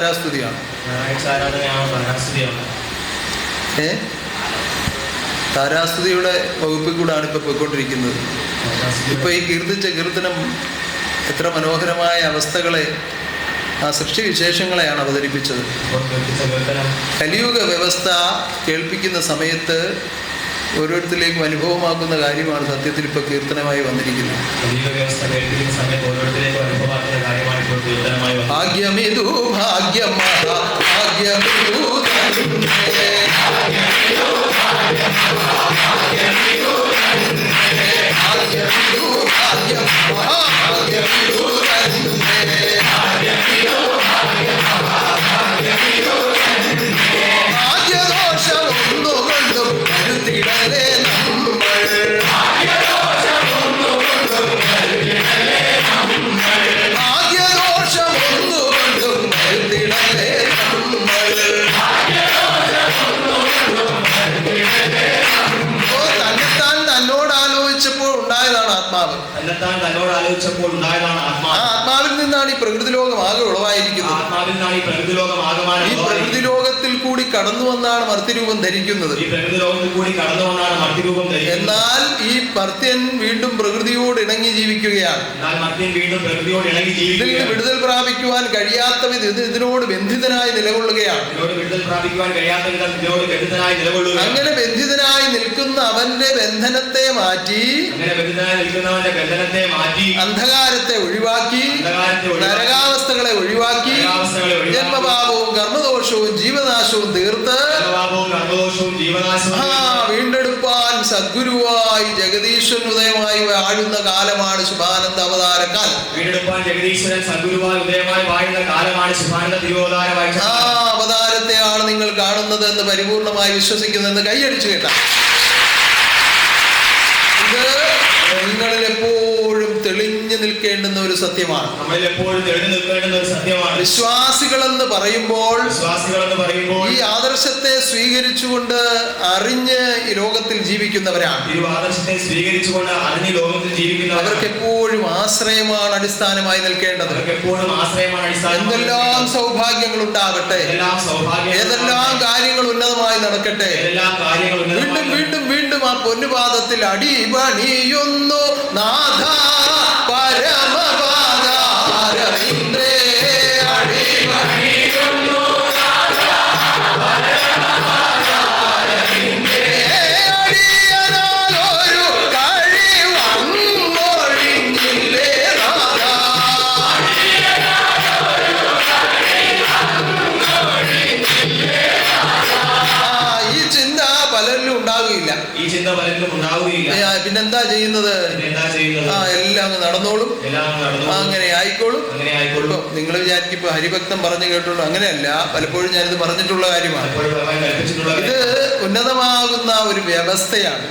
താരാസ്തുതിയാണ്. ഞായറാഴ്ച ആരാധനയാണോ താരാസ്തുതിയാണോ? താരാസ്തുതിയുടെ വകുപ്പിൽ കൂടാണ് ഇപ്പൊ പോയിക്കൊണ്ടിരിക്കുന്നത്. ഇപ്പൊ ഈ കീർത്തിച്ച കീർത്തനം എത്ര മനോഹരമായ അവസ്ഥകളെ, ആ സൃഷ്ടിവിശേഷങ്ങളെയാണ് അവതരിപ്പിച്ചത്. കലിയുഗ വ്യവസ്ഥ കേൾപ്പിക്കുന്ന സമയത്ത് ഓരോരുത്തരിലേക്കും അനുഭവമാക്കുന്ന കാര്യമാണ് സത്യത്തിൽ ഇപ്പൊ കീർത്തനമായി വന്നിരിക്കുന്നത്. ഭാഗ്യമിതു ഭാഗ്യം ഭാഗ്യമിതു ഭാഗ്യദോഷമൊന്നുകൊണ്ടും കരുതിടലേ നമ്മൾ, ഭാഗ്യദോഷമൊന്നുകൊണ്ടും കരുതിടലേ നമ്മൾ. തന്നെത്താൻ തന്നോട് ആലോചിച്ചപ്പോൾ ഉണ്ടായതാണ് ആത്മാവ്. ആ ആത്മാവിൽ നിന്നാണ് ഈ പ്രകൃതി ലോകം ആകെ ഉളവായിരിക്കുന്നത്. ഈ പ്രകൃതി ലോകത്തിൽ കൂടി കടന്നു വന്നാണ് മർത്യരൂപം ധരിക്കുന്നത്. എന്നാൽ ഈ മർത്യൻ വീണ്ടും പ്രകൃതിയോട് ഇണങ്ങി ജീവിക്കുകയാണ്. ഇതിൽ നിന്ന് വിടുതൽ പ്രാപിക്കുവാൻ കഴിയാത്ത വിധം ഇതിനോട് ബന്ധിതനായി നിലകൊള്ളുകയാണ്. അങ്ങനെ ബന്ധിതനായി നിൽക്കുന്ന അവന്റെ ബന്ധനത്തെ മാറ്റി, അന്ധകാരത്തെ ഒഴിവാക്കി, നരകാവസ്ഥകളെ ഒഴിവാക്കി, ജന്മപാപവും കർമ്മദോഷവും ജീവനാശവും തീർത്ത് വീണ്ടെടുപ്പാൻ സദ്ഗുരുവായി ജഗദീശ്വരൻ ഉദയമായി വാഴുന്ന കാലമാണ് ശുഭാനന്ദ അവതാരക്കാലം. ആ അവതാരത്തെയാണ് നിങ്ങൾ കാണുന്നത് എന്ന് പരിപൂർണമായി വിശ്വസിക്കുന്നതെന്ന് കൈയടിച്ചു കേട്ട. ഇത് നിങ്ങളിൽ എപ്പോഴും തെളിഞ്ഞു നിൽക്കേണ്ടുന്ന ഒരു സത്യമാണ്. വിശ്വാസികളെന്ന് പറയുമ്പോൾ ഈ ആദർശത്തെ സ്വീകരിച്ചുകൊണ്ട് അറിഞ്ഞ് ഈ ലോകത്തിൽ ജീവിക്കുന്നവരാണ്. അവർക്ക് എപ്പോഴും ആശ്രയമാണ് അടിസ്ഥാനമായി നിൽക്കേണ്ടത്. എന്തെല്ലാം സൗഭാഗ്യങ്ങൾ ഉണ്ടാകട്ടെ, ഏതെല്ലാം കാര്യങ്ങൾ ഉന്നതമായി നടക്കട്ടെ, വീണ്ടും വീണ്ടും വീണ്ടും ആ പൊന്നുപാദത്തിൽ അടിപണിയുന്നു നാഥ പരമപാദാരവിന്ദേ, അടിപണിയുന്നു അടിയനാലൊരു കഴിവൊഴിഞ്ഞില്ലേ നാഥ. ഈ ചിന്ത പലരിലും ഉണ്ടാവുകയില്ല. പിന്നെന്താ ചെയ്യുന്നത്? എല്ലാം നടന്നോളും, അങ്ങനെ ആയിക്കോളും. നിങ്ങൾ വിചാരിക്കും ഇപ്പൊ ഹരിഭക്തം പറഞ്ഞു കേട്ടുള്ളൂ. അങ്ങനെയല്ല, പലപ്പോഴും ഞാനിത് പറഞ്ഞിട്ടുള്ള കാര്യമാണ്. ഇത് ഉന്നതമാകുന്ന ഒരു വ്യവസ്ഥയാണ്.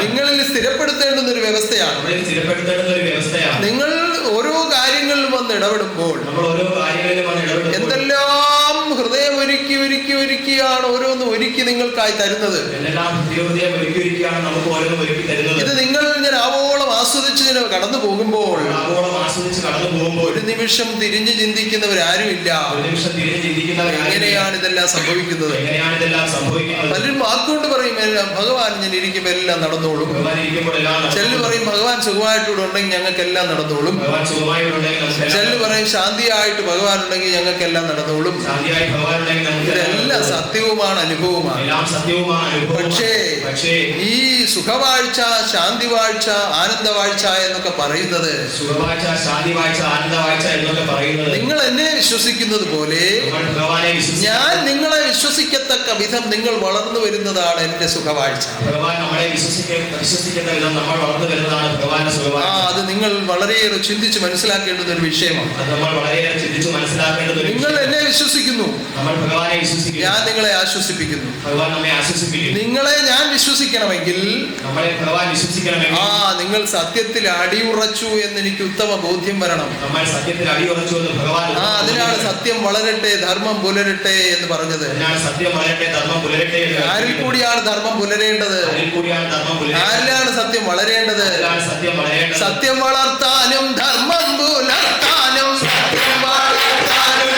നിങ്ങളിൽ സ്ഥിരപ്പെടുത്തേണ്ടുന്ന ഒരു വ്യവസ്ഥയാണ്. നിങ്ങൾ ഓരോ കാര്യങ്ങളിലും വന്ന് ഇടപെടുമ്പോൾ എന്തെല്ലാം ഹൃദയം ഒരുക്കിയാണ് ഓരോന്ന് ഒരുക്കി നിങ്ങൾക്കായി തരുന്നത്. ഇത് നിങ്ങൾ ഇങ്ങനെ ആവോളം ആസ്വദിച്ച് കടന്നു പോകുമ്പോൾ ഒരു നിമിഷം തിരിഞ്ഞു ചിന്തിക്കുന്നവരാരുമില്ല. എങ്ങനെയാണ് ഇതെല്ലാം സംഭവിക്കുന്നത്? പലരും വാക്കുകൊണ്ട് പറയും ഭഗവാൻ ഞാൻ ഇരിക്കുമ്പോൾ എല്ലാം നടന്നോളും. ചിലര് പറയും ഭഗവാൻ സുഖമായിട്ടൂടെ ഉണ്ടെങ്കിൽ ഞങ്ങൾക്കെല്ലാം നടന്നോളും. ചിലര് പറയും ശാന്തിയായിട്ട് ഭഗവാൻ ഉണ്ടെങ്കിൽ ഞങ്ങൾക്കെല്ലാം നടന്നോളും. ഇതെല്ലാം സത്യവുമാണ്, അനുഭവമാണ്. പക്ഷേ ഈ സുഖവാഴ്ച, ശാന്തിവാഴ്ച, ആനന്ദവാഴ്ച എന്നൊക്കെ പറയുന്നത് നിങ്ങൾ എന്നെ വിശ്വസിക്കുന്നത് പോലെ ഞാൻ നിങ്ങളെ വിശ്വസിക്കത്തക്ക വിധം നിങ്ങൾ വളർന്നു വരുന്നതാണ് എന്റെ സുഖവാഴ്ച. അത് നിങ്ങൾ വളരെയേറെ ചിന്തിച്ച് മനസ്സിലാക്കേണ്ടുന്ന ഒരു വിഷയമാണ്. നിങ്ങൾ എന്നെ വിശ്വസിക്കുന്നു, ഞാൻ നിങ്ങളെ ആശ്വസിപ്പിക്കുന്നു. നിങ്ങളെ ഞാൻ വിശ്വസിക്കണമെങ്കിൽ നിങ്ങൾ സത്യത്തിൽ അടിയുറച്ചു എന്ന് എനിക്ക് ഉത്തമ ബോധ്യം വരണം. അതിനാണ് സത്യം വളരട്ടെ ധർമ്മം പുലരട്ടെ എന്ന് പറഞ്ഞത്. ആരിൽ കൂടിയാണ് ധർമ്മം പുലരേണ്ടത്? ആരിലാണ് സത്യം വളരേണ്ടത്? സത്യം വളർത്താനും ധർമ്മം പുലർത്താനും, സത്യം വളർത്താനും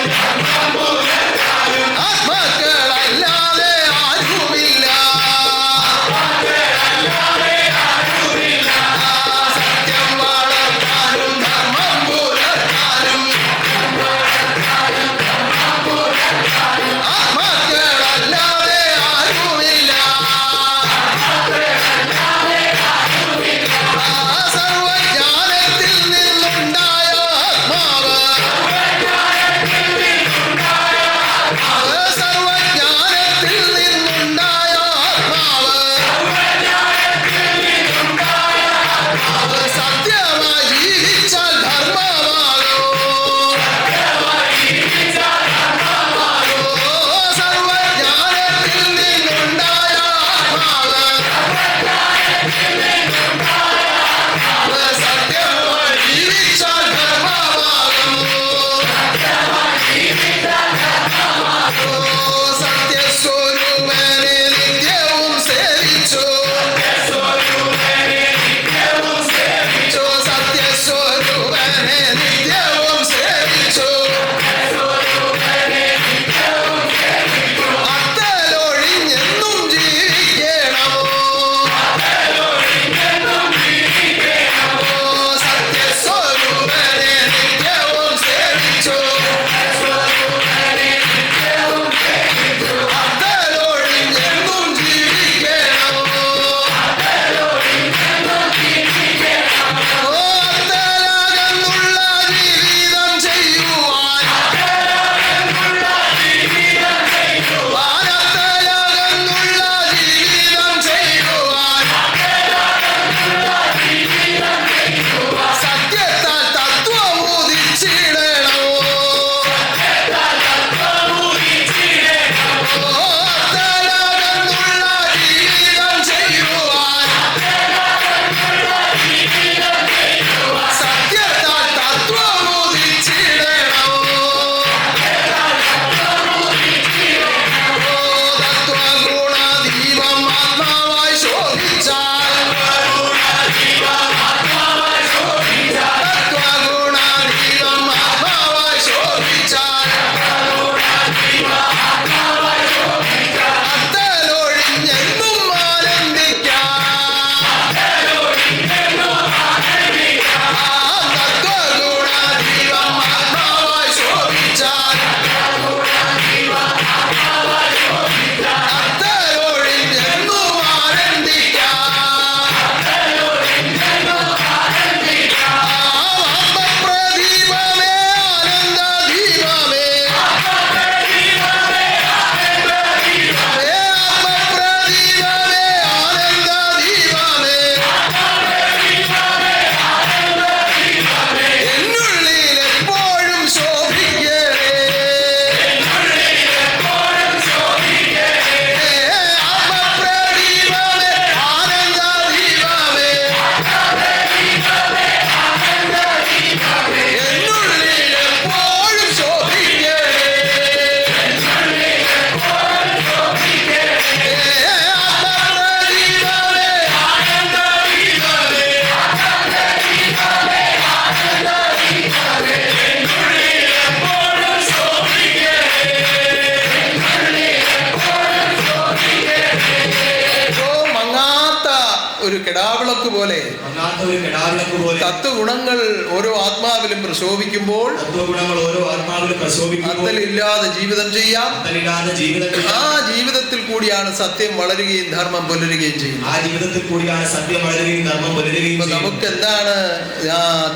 കെടാവിളക്ക് പോലെ മങ്ങാത്ത ഒരു കെടാവിളക്ക് പോലെ തത്വഗുണങ്ങൾ ഓരോ ആത്മാവിലും പ്രശോഭിക്കുമ്പോൾ തത്വഗുണങ്ങൾ ഓരോ ആത്മാവിലും പ്രശോഭിക്കുമ്പോൾ അത്തലില്ലാതെ ജീവിതം ചെയ്യാം. അത്തലില്ലാതെ ജീവിതത്തിൽ ആ ജീവിതത്തിൽ കൂടിയാണ് സത്യം വളരുകയും ധർമ്മം പുലരുകയും ചെയ്യുന്നത്. ആ ജീവിതത്തിൽ കൂടിയാണ് സത്യം വളരുകയും ധർമ്മം പുലരുകയും അപ്പൊ നമുക്ക് എന്താണ്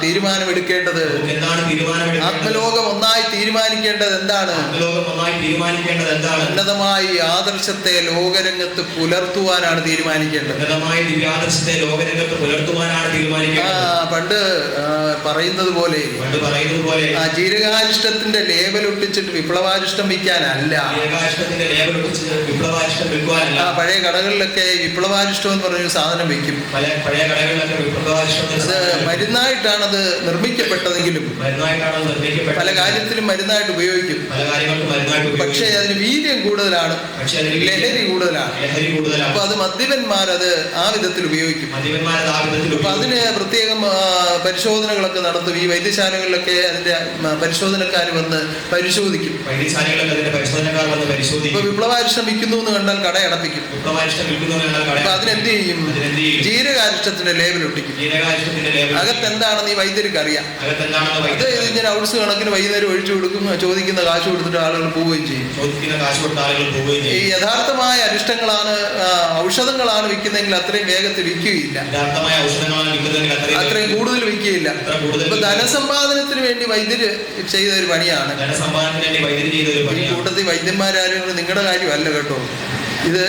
തീരുമാനമെടുക്കേണ്ടത്? എന്താണ് തീരുമാനമെടുക്കേണ്ടത്? ആത്മലോകം ഒന്നായി തീരുമാനിക്കേണ്ടത് എന്താണ്? ആത്മലോകം ഒന്നായി തീരുമാനിക്കേണ്ടത് എന്താണ്? ഉന്നതമായി ആദർശത്തെ ലോകരംഗത്ത് പുലർത്തുവാനാണ് തീരുമാനിക്കേണ്ടത്. ഉന്നതമായ ദിവ്യാദർശത്തെ ലോകരംഗത്ത് പുലർത്തുവാനാണ് തീരുമാനിക്കേണ്ടത്. പണ്ട് പറയുന്നത് പോലെ ജീരകാരിഷ്ടത്തിന്റെ ലേബൽ ഒട്ടിച്ചിട്ട് വിപ്ലവാരിഷ്ടം വിൽക്കാനല്ല. പഴയ കടകളിലൊക്കെ വിപ്ലവാരിഷ്ടം എന്ന് പറഞ്ഞൊരു സാധനം വിൽക്കും. അത് മരുന്നായിട്ടാണ് അത് നിർമ്മിക്കപ്പെട്ടതെങ്കിലും പല കാര്യത്തിലും മരുന്നായിട്ട് ഉപയോഗിക്കും. പക്ഷേ അതിന് വീര്യം കൂടുതലാണ്, ലഹരി കൂടുതലാണ്. അപ്പൊ അത് മദ്യപന്മാരത് ആ വിധത്തിൽ ഉപയോഗിക്കും. അപ്പൊ അതിന് പ്രത്യേകം പരിശോധനകളൊക്കെ നടത്തും. ഈ വൈദ്യശാലകളിലൊക്കെ അതിന്റെ പരിശോധനക്കാർ വന്ന് പരിശോധിക്കും. ഇപ്പൊ വിപ്ലവാരിഷ്ടം വിൽക്കുന്നു എന്ന് കണ്ടാൽ കട അടപ്പിക്കും. അപ്പൊ അതിനെന്ത് ചെയ്യും? ജീരകാരിഷ്ടത്തിന്റെ ലേബൽ ഒട്ടിക്കും. അകത്തെന്താണെന്ന് ഈ വൈദ്യർക്ക് അറിയാം. അത് ഇങ്ങനെ ഔട്സ് കണക്കിന് വൈകുന്നേരം ഒഴിച്ചു കൊടുക്കും. ചോദിക്കുന്ന കാശ് കൊടുത്തിട്ട് ആളുകൾ പോവുകയും ചെയ്യും. ഈ യഥാർത്ഥമായ അരിഷ്ടങ്ങളാണ്, ഔഷധങ്ങളാണ് വിൽക്കുന്നതെങ്കിൽ അത്രയും വേഗത്തിൽ വിൽക്കുകയില്ല, അത്രയും കൂടുതൽ വിൽക്കുകയില്ല. ഇപ്പൊ ധനസമ്പാദനത്തിന് വേണ്ടി വൈദ്യര് ചെയ്ത ഒരു പണിയാണ്. ഈ കൂട്ടത്തിൽ വൈദ്യന്മാരാരും നിങ്ങളുടെ കാര്യമല്ല കേട്ടോ. ഇത്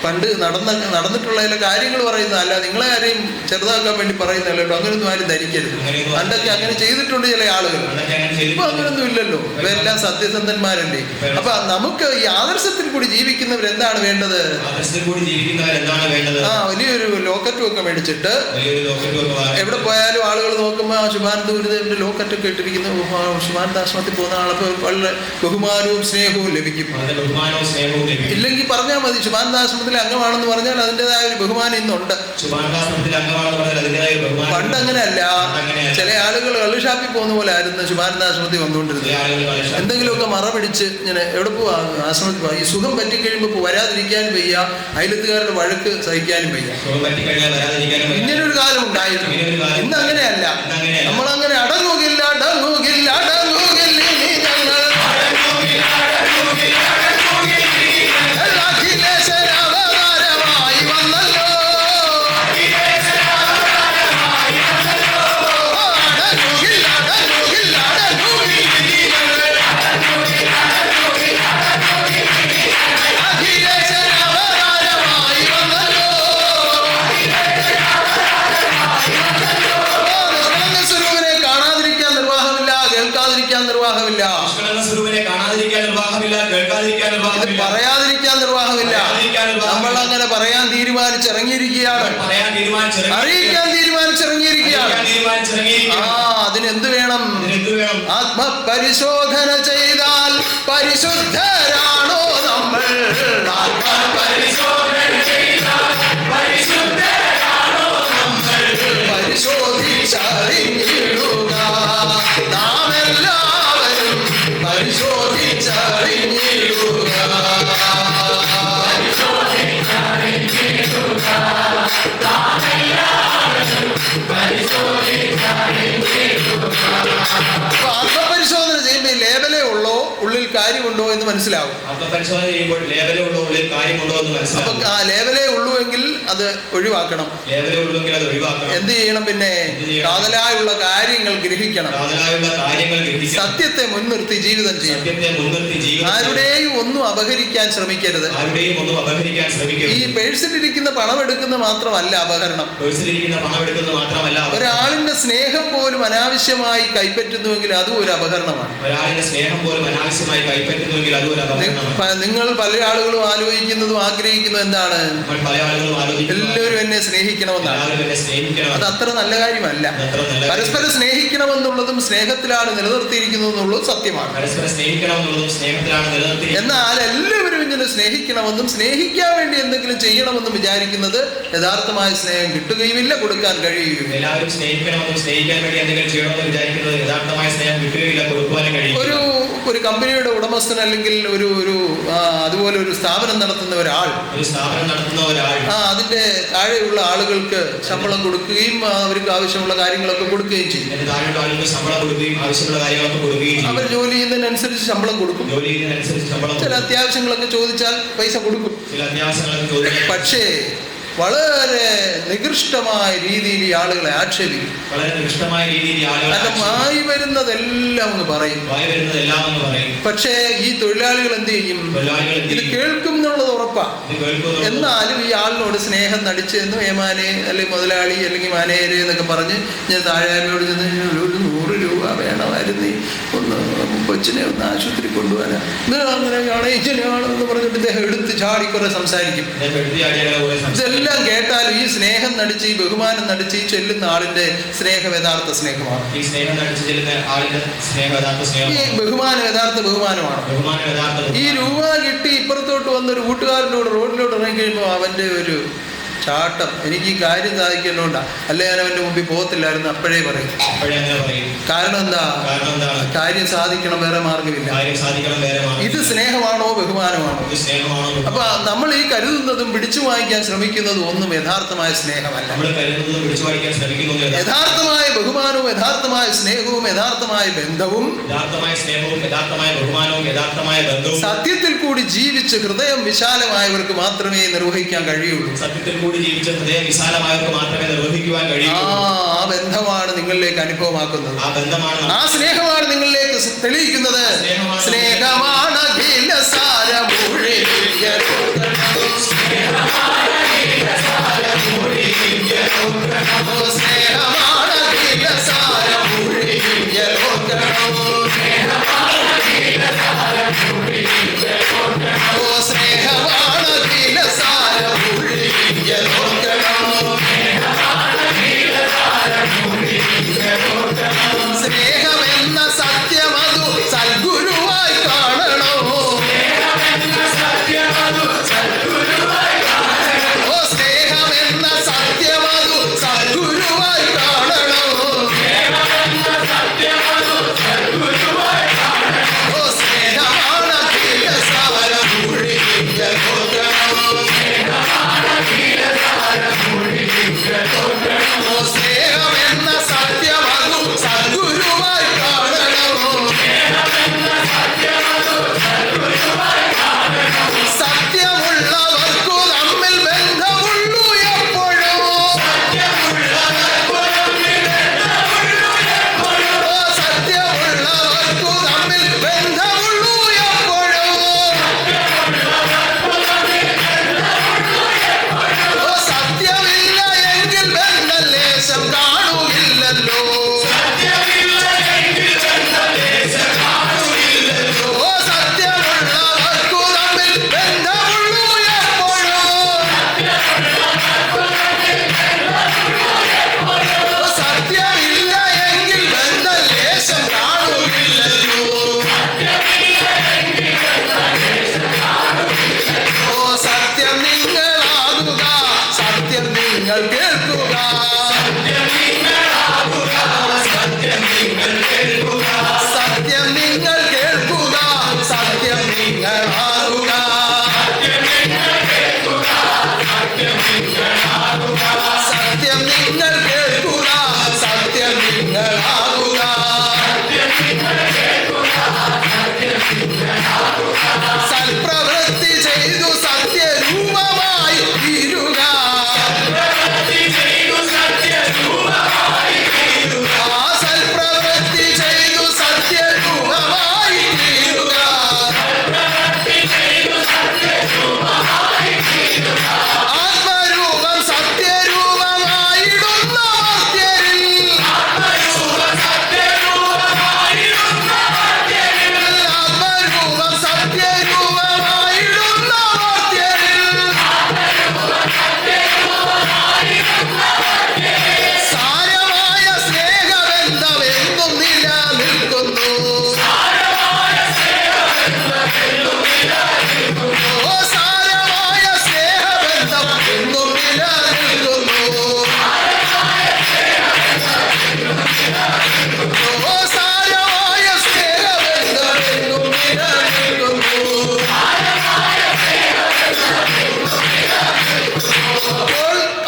പണ്ട് നടന്നിട്ടുള്ള ചില കാര്യങ്ങൾ പറയുന്നതല്ല, നിങ്ങളെ ആരെയും ചെറുതാക്കാൻ വേണ്ടി പറയുന്നതല്ല കേട്ടോ. അങ്ങനെയൊന്നും ആരും ധരിക്കരുത്. പണ്ടൊക്കെ അങ്ങനെ ചെയ്തിട്ടുണ്ട് ചില ആളുകൾ. ഇപ്പൊ അങ്ങനൊന്നും ഇല്ലല്ലോ. ഇവരെല്ലാം സത്യസന്ധന്മാരല്ലേ. അപ്പൊ നമുക്ക് ഈ ആദർശത്തിൽ കൂടി ജീവിക്കുന്നവരെന്താണ് വേണ്ടത്? വലിയൊരു ലോക്കറ്റും ഒക്കെ മേടിച്ചിട്ട് എവിടെ പോയാലും ആളുകൾ നോക്കുമ്പോ ശുഭാനന്ദ ഗുരുദേവന്റെ ലോക്കറ്റൊക്കെ ഇട്ടിരിക്കുന്ന ശുഭാനന്ദാശ്രമത്തിൽ പോകുന്ന ആൾക്ക് വളരെ ബഹുമാനവും സ്നേഹവും ലഭിക്കും. ഇല്ലെങ്കിൽ പറഞ്ഞാൽ മതി ശുഭാനന്ദാശ്രമത്തിലെ അംഗമാണെന്ന് പറഞ്ഞാൽ അതിൻ്റെതായ ഒരു ബഹുമാനം ഇന്നുണ്ട്. പണ്ട് അങ്ങനെയല്ല. ചില ആളുകൾ കള്ളുഷാപ്പിൽ പോകുന്ന പോലെ ആയിരുന്നു ശുഭാനന്ദാശ്രമത്തിൽ വന്നുകൊണ്ടിരുന്നത്. എന്തെങ്കിലുമൊക്കെ മറ പിടിച്ച് ഇങ്ങനെ എവിടെ പോവാ ആശ്രമത്തിൽ പോവാ. ഈ സുഖം പറ്റിക്കഴിയുമ്പോൾ വരാതിരിക്കാനും വയ്യ, അയലത്തുകാരുടെ വഴക്ക് സഹിക്കാനും വയ്യ. ഇങ്ങനൊരു കാലം ഉണ്ടായിരുന്നു. ഇന്ന് അങ്ങനെയല്ല. നമ്മളങ്ങനെ അടങ്ങുകില്ല അടങ്ങുകില്ല അടങ്ങുകില്ല പറയാതിരിക്കാൻ നിർവാഹമില്ല. നമ്മൾ അങ്ങനെ പറയാൻ തീരുമാനിച്ചിറങ്ങിയിരിക്കുകയാണ്, അറിയിക്കാൻ തീരുമാനിച്ചിറങ്ങിയിരിക്കുകയാണ്. അതിനെന്ത് വേണം? ആത്മപരിശോധന ചെയ്താൽ പരിശുദ്ധരാണോ നമ്മൾ? പരിശോധിച്ചറിഞ്ഞിടുക നാം എല്ലാവരും, പരിശോധിച്ചറിഞ്ഞിടുക. ആത്മപരിശോധന ചെയ്യുമ്പോൾ ലേബലേ ഉള്ളോ ഉള്ളിൽ കാര്യമുണ്ടോ എന്ന് മനസ്സിലാവും. അപ്പൊ ആ ലേബലേ ഉള്ളൂ എങ്കിൽ അത് ഒഴിവാക്കണം. എന്ത് ചെയ്യണം? പിന്നെ കാതലായുള്ള കാര്യങ്ങൾ ഗ്രഹിക്കണം. സത്യത്തെ മുൻനിർത്തി ജീവിതം ചെയ്യണം. ആരുടെയും ഒന്നും അപഹരിക്കാൻ ശ്രമിക്കരുത്. ഈ പേഴ്സിലിരിക്കുന്ന പണം എടുക്കുന്ന മാത്രമല്ല അപഹരണം. ഒരാളിന്റെ സ്നേഹം പോലും അനാവശ്യമായി കൈപ്പറ്റുന്നുവെങ്കിൽ അതും ഒരു അപഹരണമാണ്. നിങ്ങൾ പല ആളുകളും ആലോചിക്കുന്നതും ആഗ്രഹിക്കുന്നതും എന്താണ്? എല്ലാവരും എന്നെ സ്നേഹിക്കണമെന്നാണ്. അത് അത്ര നല്ല കാര്യമല്ല. പരസ്പരം സ്നേഹിക്കണമെന്നുള്ളതും സ്നേഹത്തിലാണ് നിലനിർത്തിയിരിക്കുന്നത് എന്നുള്ളതും സത്യമാണ്. എന്നാൽ എല്ലാവരും ഇങ്ങനെ സ്നേഹിക്കണമെന്നും സ്നേഹിക്കാൻ വേണ്ടി എന്തെങ്കിലും ചെയ്യണമെന്നും വിചാരിക്കുന്നത് യഥാർത്ഥമായ സ്നേഹം കിട്ടുകയുമില്ല, കൊടുക്കാൻ കഴിയുകയുമില്ല. എല്ലാവരും സ്നേഹിക്കണമെന്നും സ്നേഹിക്കാൻ വേണ്ടി എന്തെങ്കിലും ചെയ്യണമെന്ന് വിചാരിക്കുന്നത് യഥാർത്ഥമായ സ്നേഹം കിട്ടുകയില്ല, കൊടുക്കുവാനും കഴിയും. ഒരു കമ്പനിയുടെ ഉടമസ്ഥൻ അല്ലെങ്കിൽ അതുപോലെ ഒരു സ്ഥാപനം നടത്തുന്ന ഒരാൾ അതിന്റെ താഴെയുള്ള ആളുകൾക്ക് ശമ്പളം കൊടുക്കുകയും അവർക്ക് ആവശ്യമുള്ള കാര്യങ്ങളൊക്കെ കൊടുക്കുകയും ചെയ്യും. അവർ ജോലി ചെയ്യുന്നതിനനുസരിച്ച് ശമ്പളം കൊടുക്കും. ചില അത്യാവശ്യങ്ങളൊക്കെ ചോദിച്ചാൽ പൈസ കൊടുക്കും. പക്ഷേ വളരെ നികൃഷ്ടമായ രീതിയിൽ ഈ ആളുകളെ ആക്ഷേപിക്കും. മായി വരുന്നതെല്ലാം ഒന്ന് പറയും. പക്ഷേ ഈ തൊഴിലാളികൾ എന്ത് ചെയ്യും? ഇത് കേൾക്കും എന്നുള്ളത് ഉറപ്പാണ്. എന്നാലും ഈ ആളിനോട് സ്നേഹം നടിച്ച് എന്ന് ഏമാനെ അല്ലെങ്കിൽ മുതലാളി അല്ലെങ്കിൽ മാനേജര് എന്നൊക്കെ പറഞ്ഞ് ഞാൻ താഴെയോട് ചെന്ന് ഒരു 100 രൂപ വേണമായിരുന്നു, ഒന്ന് കൊച്ചിനെ ഒന്ന് ആശുപത്രി കൊണ്ടുപോകാൻ, അങ്ങനെയാണ് ഇങ്ങനെയാണെന്ന് പറഞ്ഞിട്ട് ഇദ്ദേഹം എടുത്ത് ചാടി കുറെ സംസാരിക്കും. ഇതെല്ലാം കേട്ടാലും ഈ സ്നേഹം നടിച്ച് ഈ ബഹുമാനം നടിച്ച് ഈ ചെല്ലുന്ന ആളിന്റെ സ്നേഹം യഥാർത്ഥ സ്നേഹമാണ്. ഈ ബഹുമാനം യഥാർത്ഥ ബഹുമാനമാണ്. ഈ രൂപ കിട്ടി ഇപ്പുറത്തോട്ട് വന്നൊരു കൂട്ടുകാരനോട് റോഡിലോട്ട് ഇറങ്ങി കഴിയുമ്പോൾ അവന്റെ ഒരു ചാട്ടം, എനിക്ക് ഈ കാര്യം സാധിക്കേണ്ടോണ്ടാ, അല്ലെ ഞാൻ അവന്റെ മുമ്പിൽ പോകത്തില്ലായിരുന്നു, അപ്പോഴേ പറയും. കാരണം എന്താ? കാര്യം സാധിക്കണം, വേറെ മാർഗമില്ല. ഇത് സ്നേഹമാണോ ബഹുമാനമാണോ? അപ്പൊ നമ്മൾ ഈ കരുതുന്നതും പിടിച്ചു വാങ്ങിക്കാൻ ശ്രമിക്കുന്നതും ഒന്നും യഥാർത്ഥമായ സ്നേഹമല്ല. യഥാർത്ഥമായ ബഹുമാനവും യഥാർത്ഥമായ സ്നേഹവും യഥാർത്ഥമായ ബന്ധവും സത്യത്തിൽ കൂടി ജീവിച്ച് ഹൃദയം വിശാലമായവർക്ക് മാത്രമേ നിർവഹിക്കാൻ കഴിയുള്ളൂ. ആ ബന്ധമാണ് നിങ്ങളിലേക്ക് അനുഭവമാക്കുന്നത്. ആ സ്നേഹമാണ് നിങ്ങളിലേക്ക് തെളിയിക്കുന്നത്. സ്നേഹമാണ് സ്നേഹമെന്ന സത്യമതു സദ്ഗുരുവായി കാണണോ.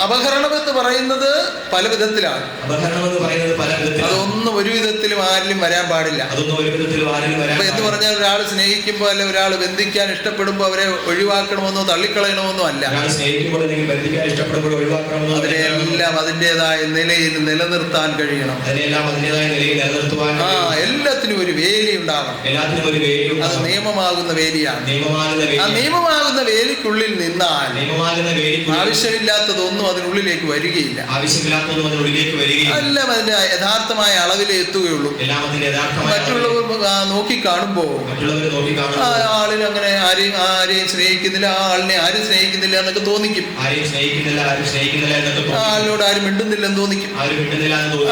അപഹരണം എന്ന് പറയുന്നത് പല വിധത്തിലാണ്. അപഹരണം എന്ന് പറയുന്നത് പല വിധത്തിലാണ്. അതൊന്നും ഒരു വിധത്തിലും ആരിലും വരാൻ പാടില്ല. അതൊന്നും ഒരു വിധത്തിലും ആരിലും വരാൻ അപ്പൊ എന്ന് പറഞ്ഞാൽ ഒരാൾ സ്നേഹിക്കുമ്പോൾ അല്ലെ ഒരാൾ ബന്ധിക്കാൻ ഇഷ്ടപ്പെടുമ്പോൾ അവരെ ഒഴിവാക്കണമെന്നോ തള്ളിക്കളയണമെന്നോ അല്ല. സ്നേഹിക്കുമ്പോൾ അല്ലെങ്കിൽ ബന്ധിക്കാൻ ഇഷ്ടപ്പെടുമ്പോൾ ഒഴിവാക്കണമെന്നോ അതിനെല്ലാം അതിൻ്റെതായ നിലയിൽ നിലനിർത്താൻ കഴിയണം. അതിനെല്ലാം അതിൻ്റെതായ നിലയിൽ നിലനിർത്തുവാൻ എല്ലാത്തിനും ഒരു വേലി ഉണ്ടാകണം. എല്ലാത്തിനും ഒരു വേലി. അത് നിയമമാകുന്ന വേലിയാണ്. ആ നിയമമാകുന്ന വേലിക്കുള്ളിൽ നിന്നാൽ ആവശ്യമില്ലാത്തതൊന്നും അതിനുള്ളിലേക്ക് വരികയില്ല. ആവശ്യമില്ലാത്തതൊന്നും അതിനുള്ളിലേക്ക് വരികയില്ല. എല്ലാം അതിന്റെ യഥാർത്ഥമായ അളവിലേ എത്തുകയുള്ളൂ. മറ്റുള്ളവർ നോക്കി കാണുമ്പോൾ ആ ആളിന് അങ്ങനെ ആരെയും സ്നേഹിക്കുന്നില്ല, ആ ആളിനെ ആരും സ്നേഹിക്കുന്നില്ല എന്നൊക്കെ തോന്നിക്കും. ആ ആളിനോട് ആരും മിണ്ടുന്നില്ലെന്ന് തോന്നിക്കും.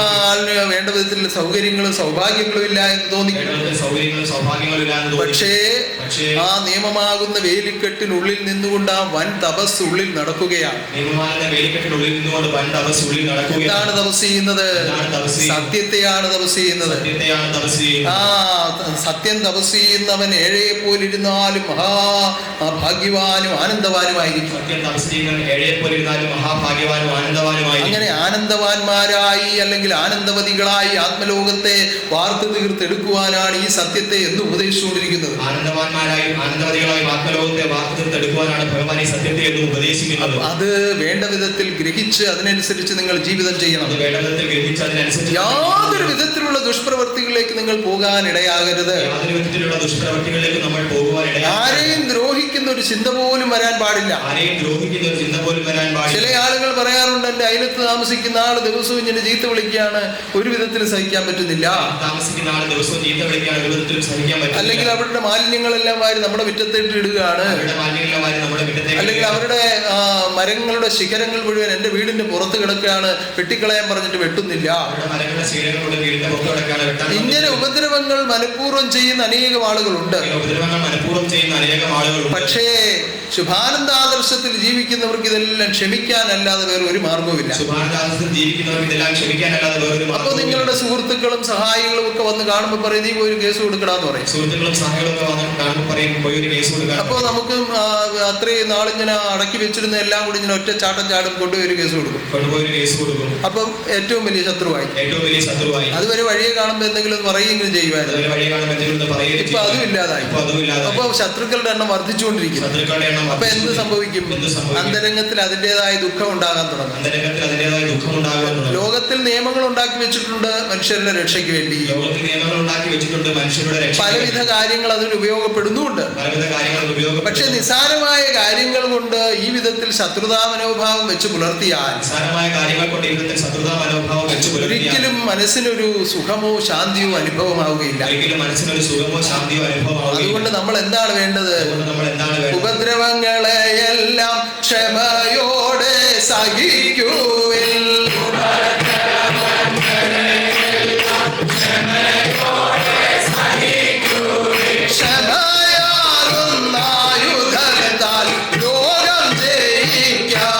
ആ ആളിന് വേണ്ട വിധത്തിലുള്ള സൗകര്യങ്ങളും സൗഭാഗ്യങ്ങളും ഇല്ല എന്ന് തോന്നിക്കും. പക്ഷേ ആ നിയമമാകുന്ന വേലിക്കെട്ടിനുള്ളിൽ നിന്നുകൊണ്ട് ആ വൻ തപസ് ഉള്ളിൽ നടക്കുകയാണ്. എന്താണ് തപസ് ചെയ്യുന്നത്? സത്യത്തെയാണ് തപസ് ചെയ്യുന്നത്. ആ സത്യം തപസ് ചെയ്യുന്നവൻ ഏഴയെ പോലിരുന്നാലും മഹാഭാഗ്യവാനും ആനന്ദവാനുമായിരിക്കും. അങ്ങനെ ആനന്ദവാന്മാരായി അല്ലെങ്കിൽ ആനന്ദവതികളായി ആത്മലോകത്തെ വാർത്തു തീർത്തെടുക്കുവാനാണ് ഈ സത്യത്തെ എന്ന് ഉപദേശിച്ചുകൊണ്ടിരിക്കുന്നത്. അത് വേണ്ട വിധത്തിൽ ഗ്രഹിച്ച് അതിനനുസരിച്ച് നിങ്ങൾ ജീവിതം ചെയ്യണം. യാതൊരു വിധത്തിലുള്ള ദുഷ്പ്രവൃത്തികളിലേക്ക് നിങ്ങൾ പോകാൻ ഇടയാകരുത്. ആരെയും ദ്രോഹിക്കുന്ന ഒരു ചിന്ത പോലും വരാൻ പാടില്ല. ചില ആളുകൾ പറയാറുണ്ട്, എന്റെ അയലത്ത് താമസിക്കുന്ന ആള് ദിവസവും ഇങ്ങനെ ചീത്ത വിളിക്കുകയാണ്, ഒരു വിധത്തിലും സഹിക്കാൻ പറ്റുന്നില്ല. അല്ലെങ്കിൽ അവരുടെ മാലിന്യങ്ങളെല്ലാം വാരി നമ്മുടെ മുറ്റത്തിട്ട് ഇടുകയാണ്. അല്ലെങ്കിൽ അവരുടെ മരങ്ങളുടെ ശിഖരങ്ങൾ മുഴുവൻ എന്റെ വീടിന്റെ പുറത്ത് കിടക്കുകയാണ്, വെട്ടിക്കളയാൻ പറഞ്ഞിട്ട് വെട്ടുന്നില്ല. ഇങ്ങനെ ഉപദ്രവങ്ങൾ മനഃപൂർവ്വം ചെയ്യുന്ന അനേകം ആളുകളുണ്ട്. പക്ഷേ ശുഭാനന്ദാദർശത്തിൽ ജീവിക്കുന്നവർക്ക് ഇതെല്ലാം ക്ഷമിക്കാനല്ലാതെ വേറെ ഒരു മാർഗവുമില്ല. അപ്പൊ നിങ്ങളുടെ സുഹൃത്തുക്കളും സഹായികളും ഒക്കെ വന്ന് കാണുമ്പോൾ പറയും, നീ പോയി ഒരു കേസ് കൊടുക്കടാന്ന് പറയും. അപ്പൊ നമുക്ക് അത്രയും നാളിങ്ങനെ അടക്കി വെച്ചിരുന്ന എല്ലാം കൂടി ഇങ്ങനെ ഒറ്റ ചാട്ടം ചാടും കൊണ്ടുപോയി ഒരു കേസ് കൊടുക്കും. അപ്പം ഏറ്റവും വലിയ ശത്രുവായി. അതുവരെ വഴിയെ കാണുമ്പോൾ എന്തെങ്കിലും പറയുകയെങ്കിലും ചെയ്യുമായിരുന്നു. ഇപ്പൊ അതും ഇല്ലാതായി. അപ്പൊ ശത്രുക്കളുടെ എണ്ണം വർദ്ധിച്ചുകൊണ്ടിരിക്കുന്നു. അപ്പൊ എന്ത് സംഭവിക്കും? അന്തരംഗത്തിൽ അതിൻ്റെതായ ദുഃഖം ഉണ്ടാകാൻ തുടങ്ങും. ലോകത്തിൽ നിയമങ്ങൾ ഉണ്ടാക്കി വെച്ചിട്ടുണ്ട് മനുഷ്യരുടെ രക്ഷയ്ക്ക് വേണ്ടി. പലവിധ കാര്യങ്ങൾ അതിന് ഉപയോഗപ്പെടുന്നുണ്ട്. പക്ഷെ നിസ്സാരമായ കാര്യങ്ങൾ കൊണ്ട് ഈ വിധത്തിൽ ശത്രുതാ മനോഭാവം വെച്ച് പുലർത്തിയാൽ ഒരിക്കലും മനസ്സിനൊരു സുഖമോ ശാന്തിയോ അനുഭവമാവുകയില്ല. അതുകൊണ്ട് നമ്മൾ എന്താണ് വേണ്ടത്? ഉപദ്രവങ്ങളെയെല്ലാം ക്ഷമയോടെ സഹിക്കുവിൻ. ക്ഷമയാറുന്നായുധത്താൽ ലോകം ജയിക്കാം.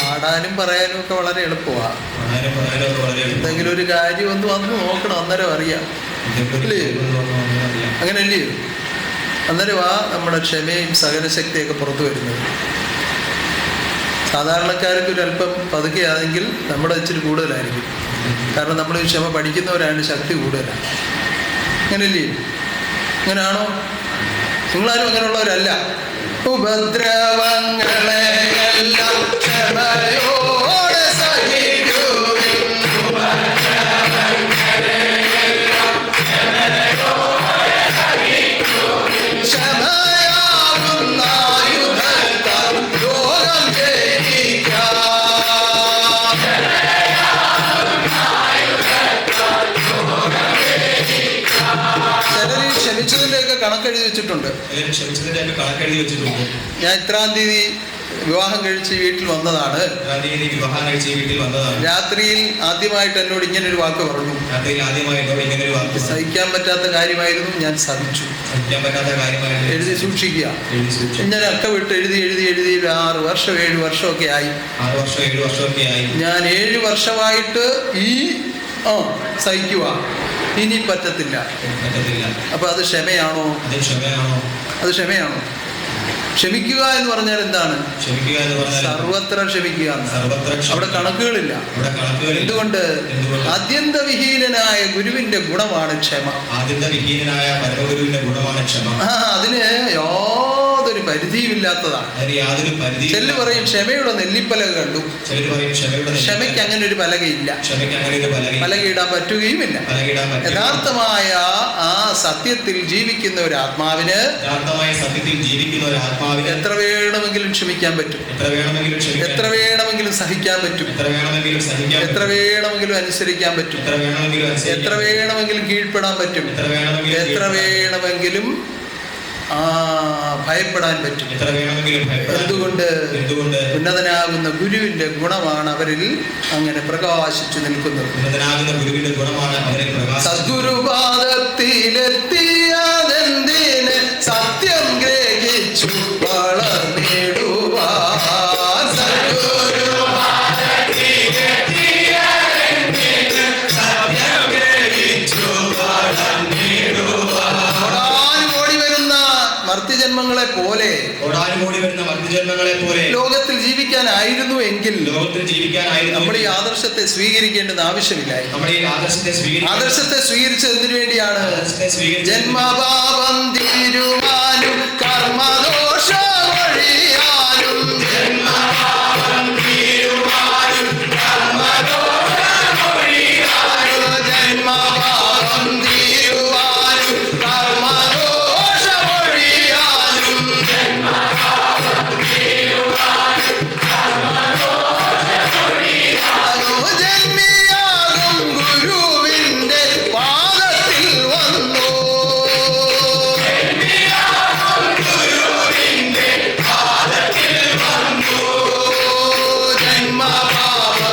പാടാനും പറയാനും ഒക്കെ വളരെ എളുപ്പമാണ്. എന്തെങ്കിലും ഒരു കാര്യം ഒന്ന് വന്ന് നോക്കണം, അന്നേരം അറിയാം. അല്ലേ? അങ്ങനല്ലേ? അന്നേരം നമ്മുടെ ക്ഷമയും സഹനശക്തിയൊക്കെ പുറത്തു വരുന്നത്. സാധാരണക്കാർക്ക് ഒരല്പം പതുക്കെയാണെങ്കിൽ നമ്മുടെ ഇച്ചിരി കൂടുതലായിരിക്കും. കാരണം നമ്മൾ ക്ഷമ പഠിക്കുന്നവരാണ്, ശക്തി കൂടുതലാണ്. അങ്ങനല്ലേ? അങ്ങനെയാണോ? നിങ്ങളാരും അങ്ങനെയുള്ളവരല്ല. ഉപദ്രവങ്ങളെയെല്ലാം ക്ഷമയോടെ സഹിക്കുവിൻ. ക്ഷമയാകുന്ന ആയുധത്താൽ ലോകം ജയിക്കാം. ചിലർ ക്ഷമിച്ചതിൻ്റെയൊക്കെ കണക്കെഴുതി വെച്ചിട്ടുണ്ട്. എല്ലാവരും ക്ഷമിച്ചതിന്റെ ഒക്കെ കണക്കെഴുതി വെച്ചിട്ടുണ്ട്. ഞാൻ ഇത്രാം തീയതി വിവാഹം കഴിച്ച് വീട്ടിൽ വന്നതാണ്. വിവാഹം കഴിച്ച് വീട്ടിൽ വന്നതാണ്. രാത്രിയിൽ ആദ്യമായിട്ട് എന്നോട് ഇങ്ങനൊരു വാക്ക് പറഞ്ഞു. രാത്രിയിൽ ആദ്യമായി എന്നോട് ഇങ്ങനൊരു വാക്ക്. സഹിക്കാൻ പറ്റാത്ത കാര്യമായിരുന്നു, ഞാൻ സഹിച്ചു. സഹിക്കാൻ പറ്റാത്ത കാര്യമായിരുന്നു. എഴുതി സൂക്ഷിക്കുക. ഇങ്ങനെയൊക്കെ വിട്ട് എഴുതി 6 വർഷം 7 വർഷമൊക്കെ ആയി. 6 വർഷം 7 വർഷമൊക്കെ ആയി. ഞാൻ 7 വർഷമായിട്ട് സഹിക്കുക, ഇനി പറ്റത്തില്ല. അപ്പൊ അത് ക്ഷമയാണോ? അത് ക്ഷമയാണോ? ക്ഷമിക്കുക എന്ന് പറഞ്ഞാൽ എന്താണ്? സർവത്ര ക്ഷമിക്കുക. അവിടെ കണക്കുകളില്ല. എന്തുകൊണ്ട്? ആദ്യന്തവിഹീനനായ ഗുരുവിന്റെ ഗുണമാണ് ക്ഷമ. അതിന് യാതൊരു പരിധിയുമില്ലാത്തതാണ്. ചെല്ലു പറയും ക്ഷമയുടെ നെല്ലിപ്പലക കണ്ടു. ക്ഷമയ്ക്ക് അങ്ങനെ ഒരു പലകയില്ല. പലകയിടാൻ പറ്റുകയുമില്ല. യഥാർത്ഥമായ ആ സത്യത്തിൽ ജീവിക്കുന്ന ഒരു ആത്മാവിന് എത്ര വേണമെങ്കിലും ക്ഷമിക്കാൻ പറ്റും, എത്ര വേണമെങ്കിലും സഹിക്കാൻ പറ്റും, എത്ര വേണമെങ്കിലും അനുസരിക്കാൻ പറ്റും, എത്ര വേണമെങ്കിലും കീഴ്പ്പെടാൻ പറ്റും, എത്ര വേണമെങ്കിലും ഭയപ്പെടാൻ പറ്റും. എന്തുകൊണ്ട്? ഉന്നതനാകുന്ന ഗുരുവിന്റെ ഗുണമാണ് അവരിൽ അങ്ങനെ പ്രകാശിച്ചു നിൽക്കുന്നത്. സദ്ഗുരുപാദത്തിലെത്തിയതെന്തിന് സത്യം ഗ്രഹിച്ചു വളർന്നിടുവാൻ. മർത്യജന്മങ്ങളെ പോലെ ലോകത്തിൽ ജീവിക്കാനായിരുന്നു എങ്കിൽ നമ്മൾ ഈ ആദർശത്തെ സ്വീകരിക്കേണ്ടത് ആവശ്യമില്ലായിരുന്നു. ആദർശത്തെ സ്വീകരിച്ചത് എന്തിനു വേണ്ടിയാണ്? ജന്മപാപം തീരുവാനും കർമ്മദോഷ ഒഴിയാനും. ജന്മപാപം തീരുവാനും കർമ്മദോഷ ഒഴിയാനും. ജന്മപാപം തീരുവാനും കർമ്മദോഷ ഒഴിയാനും. ജന്മിയാകും ഗുരുവിന്റെ പാദത്തിൽ വന്നു. ജന്മപാപം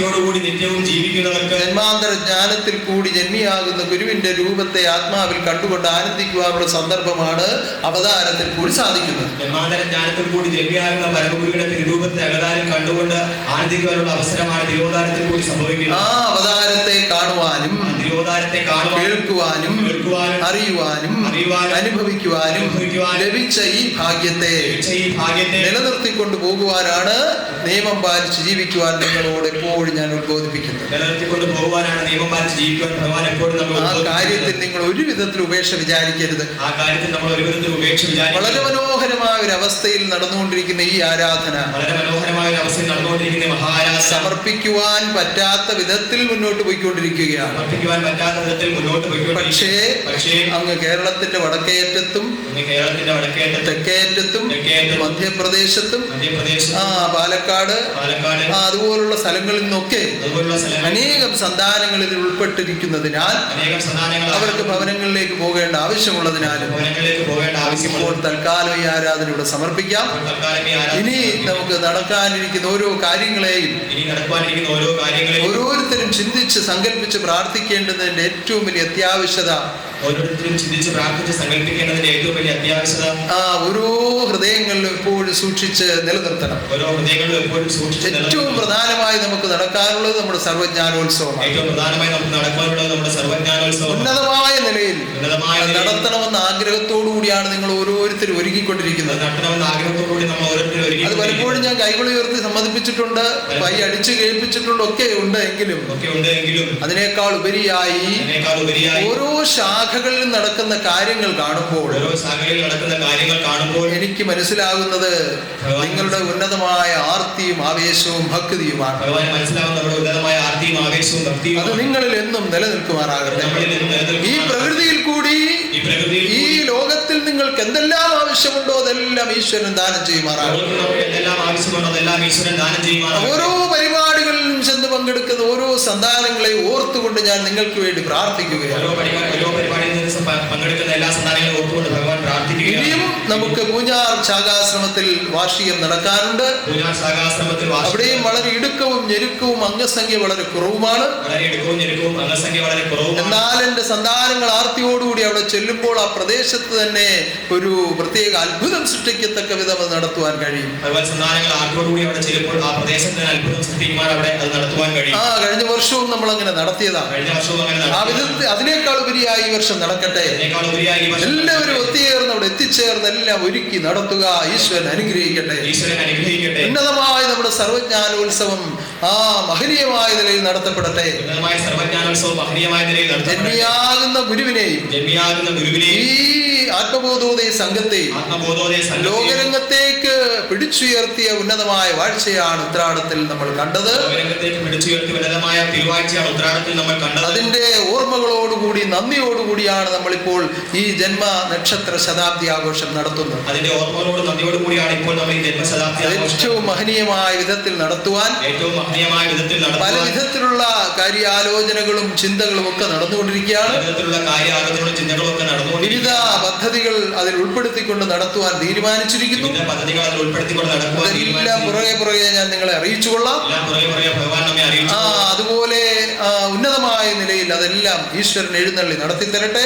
ഭക്തിയോടുകൂടി നിത്യവും ജീവിക്കുന്നവർക്ക് ജന്മാന്തര ജ്ഞാനത്തിൽ കൂടി ജന്മിയാകുന്ന ഗുരുവിന്റെ രൂപത്തെ ആത്മാവിൽ കണ്ടുകൊണ്ട് ആനന്ദിക്കുവാനുള്ള സന്ദർഭമാണ് അവതാരത്തിൽ കൂടി സാധിക്കുന്നത്. ജന്മാന്തര ജ്ഞാനത്തിൽ കൂടി ജന്മിയാകുന്ന പരമഗുരുവിന്റെ തിരുരൂപത്തെ അകതാരം കണ്ടുകൊണ്ട് ആനന്ദിക്കുവാനുള്ള അവസരമാണ് തിരുവോധാരത്തിൽ കൂടി സംഭവിക്കുന്നത്. ആ അവതാരത്തെ കാണുവാനും തിരുവോധാരത്തെ കേൾക്കുവാനും അറിയുവാനും അനുഭവിക്കുവാനും ലഭിച്ച ഈ ഭാഗ്യത്തെ നിലനിർത്തിക്കൊണ്ടു പോകുവാനാണ് നിയമം പാലിച്ച് ജീവിക്കുവാൻ നിങ്ങളോട് എപ്പോഴും ഞാൻ ഉദ്ബോധിപ്പിക്കുന്നത്. ആ കാര്യത്തിൽ നിങ്ങൾ ഒരു വിധത്തിൽ ഉപേക്ഷ വിചാരിക്കരുത്. വളരെ മനോഹരമായ ഒരു അവസ്ഥയിൽ നടന്നുകൊണ്ടിരിക്കുന്ന ഈ ആരാധന സമർപ്പിക്കുവാൻ പറ്റാത്ത വിധത്തിൽ മുന്നോട്ട് പോയിക്കൊണ്ടിരിക്കുകയാണ്. പക്ഷേ അങ്ങ് കേരളത്തിന്റെ വടക്കേയറ്റത്തും തെക്കേയറ്റത്തും മധ്യപ്രദേശത്തും പാലക്കാട് അതുപോലുള്ള സ്ഥലങ്ങളിൽ നിന്നൊക്കെ അനേകം സന്താനങ്ങളിൽ ഉൾപ്പെട്ടിരിക്കുന്നതിനാൽ അവർക്ക് ഭവനങ്ങളിലേക്ക് പോകേണ്ട ആവശ്യമുള്ളതിനാലും ഇപ്പോൾ തൽക്കാലം ഈ ആരാധന ഇവിടെ സമർപ്പിക്കാം. ഇനി നമുക്ക് നടക്കാനിരിക്കുന്ന ഓരോ കാര്യങ്ങളെയും ഓരോരുത്തരും ചിന്തിച്ച് സങ്കല്പിച്ച് പ്രാർത്ഥിക്കേണ്ടതിന്റെ ഏറ്റവും വലിയ അത്യാവശ്യത ഓരോരുത്തരും ചിന്തിച്ച് പ്രാർത്ഥിച്ച് സങ്കല്പിക്കേണ്ടതിന്റെ ഏറ്റവും വലിയ അത്യാവശ്യത ഓരോ ഹൃദയങ്ങളിലും എപ്പോഴും സൂക്ഷിച്ച് നിലനിർത്തണം. ഓരോ ഹൃദയങ്ങളിലും എപ്പോഴും സൂക്ഷിച്ച് ഏറ്റവും പ്രധാനമായി നമുക്ക് നടക്കാനുള്ളത് നമ്മുടെ സർവ്വജ്ഞാനോത്സവം. ഏറ്റവും പ്രധാനമായി നമുക്ക് നടക്കാനുള്ളത് നമ്മുടെ സർവ്വജ്ഞാനോത്സവം ഉന്നതമായ നിലയിൽ നടത്തണമെന്ന ആഗ്രഹത്തോടു കൂടിയാണ് നിങ്ങൾ ഓരോരുത്തരും ഒരുങ്ങിക്കൊണ്ടിരിക്കുന്നത്. അത് പലപ്പോഴും ഞാൻ കൈകൾ ഉയർത്തി സമ്മതിപ്പിച്ചിട്ടുണ്ട്, കൈ അടിച്ചു കേൾപ്പിച്ചിട്ടുണ്ട്, ഒക്കെ ഉണ്ട്. എങ്കിലും അതിനേക്കാൾ ഉപരിയായി ഓരോ ശാഖകളിൽ നടക്കുന്ന കാര്യങ്ങൾ കാണുമ്പോൾ എനിക്ക് മനസ്സിലാകുന്നത് നിങ്ങളുടെ ഉന്നതമായ ആർത്തിയും ആവേശവും ഭക്തിയുമാണ്. അത് നിങ്ങളിൽ എന്നും നിലനിൽക്കുവാനാകട്ടെ. ഈ പ്രകൃതിയിൽ കൂടി ഈ ലോകത്തിൽ നിങ്ങൾക്ക് എന്തെല്ലാം ആവശ്യമുണ്ടോ അതെല്ലാം ഈശ്വരൻ ദാനം ചെയ്യുമാറാകട്ടെ. ഓരോ പരിപാടികളിലും ചെന്ന് പങ്കെടുക്കുന്ന ഓരോ സന്താനങ്ങളെ ഓർത്തുകൊണ്ട് ഞാൻ നിങ്ങൾക്ക് വേണ്ടി പ്രാർത്ഥിക്കുകയാണ്. ഇനിയും നമുക്ക് പൂഞ്ഞാർ ശാഖാശ്രമത്തിൽ വാർഷികം നടക്കാറുണ്ട്. അവിടെയും വളരെ ഇടുക്കവും ഞെരുക്കവും അംഗസംഖ്യ വളരെ കുറവുമാണ്. എന്നാൽ എന്റെ സന്താനങ്ങൾ ആർത്തിയോടുകൂടി അവിടെ ചെല്ലുമ്പോൾ ആ പ്രദേശത്ത് തന്നെ ഒരു പ്രത്യേക അത്ഭുതം സൃഷ്ടിക്കത്തക്ക വിധം അത് നടത്തുവാൻ കഴിയും. കഴിഞ്ഞ വർഷവും നമ്മൾ അങ്ങനെ നടത്തിയതാണ്. ആ വിധത്തിൽ അതിനേക്കാൾ ഉപരിയായി ഈ വർഷം നടക്കട്ടെ. എല്ലാവരും ഒത്തുചേർന്ന് അവിടെ എത്തിച്ചേർന്ന് എല്ലാം ഒരുക്കി നടത്തുക. ഈശ്വരൻ അനുഗ്രഹിക്കട്ടെ. ഉന്നതമായ നമ്മുടെ സർവ്വജ്ഞാനോത്സവം മഹനീയമായ നിലയിൽ നടത്തപ്പെടട്ടെ. ജന്മിയാകുന്ന ഗുരുവിനെയും ഈ ആത്മബോധോദയ സംഘത്തെയും ലോകരംഗത്തേക്ക് പിടിച്ചുയർത്തിയ ഉന്നതമായ വാഴ്ചയാണ് ഉത്രാടത്തിൽ നമ്മൾ കണ്ടത്. അതിന്റെ ഓർമ്മകളോടുകൂടി നന്ദിയോടുകൂടിയാണ് നമ്മളിപ്പോൾ ഈ ജന്മ നക്ഷത്ര ശതാബ്ദി ആഘോഷം നടത്തുന്നത്. ഏറ്റവും മഹനീയമായ വിധത്തിൽ നടത്തുവാൻ പല വിധത്തിലുള്ള കാര്യാലോചനകളും ചിന്തകളും ഒക്കെ നടന്നുകൊണ്ടിരിക്കുകയാണ്. വിവിധ പദ്ധതികൾ അതിൽ ഉൾപ്പെടുത്തിക്കൊണ്ട് നടത്തുവാൻ തീരുമാനിച്ചിരിക്കുന്നു. അതെല്ലാം പുറകെ ഞാൻ നിങ്ങളെ അറിയിച്ചുകൊള്ളാം. അതുപോലെ ഉന്നതമായ നിലയിൽ അതെല്ലാം ഈശ്വരൻ എഴുന്നള്ളി നടത്തി തരട്ടെ.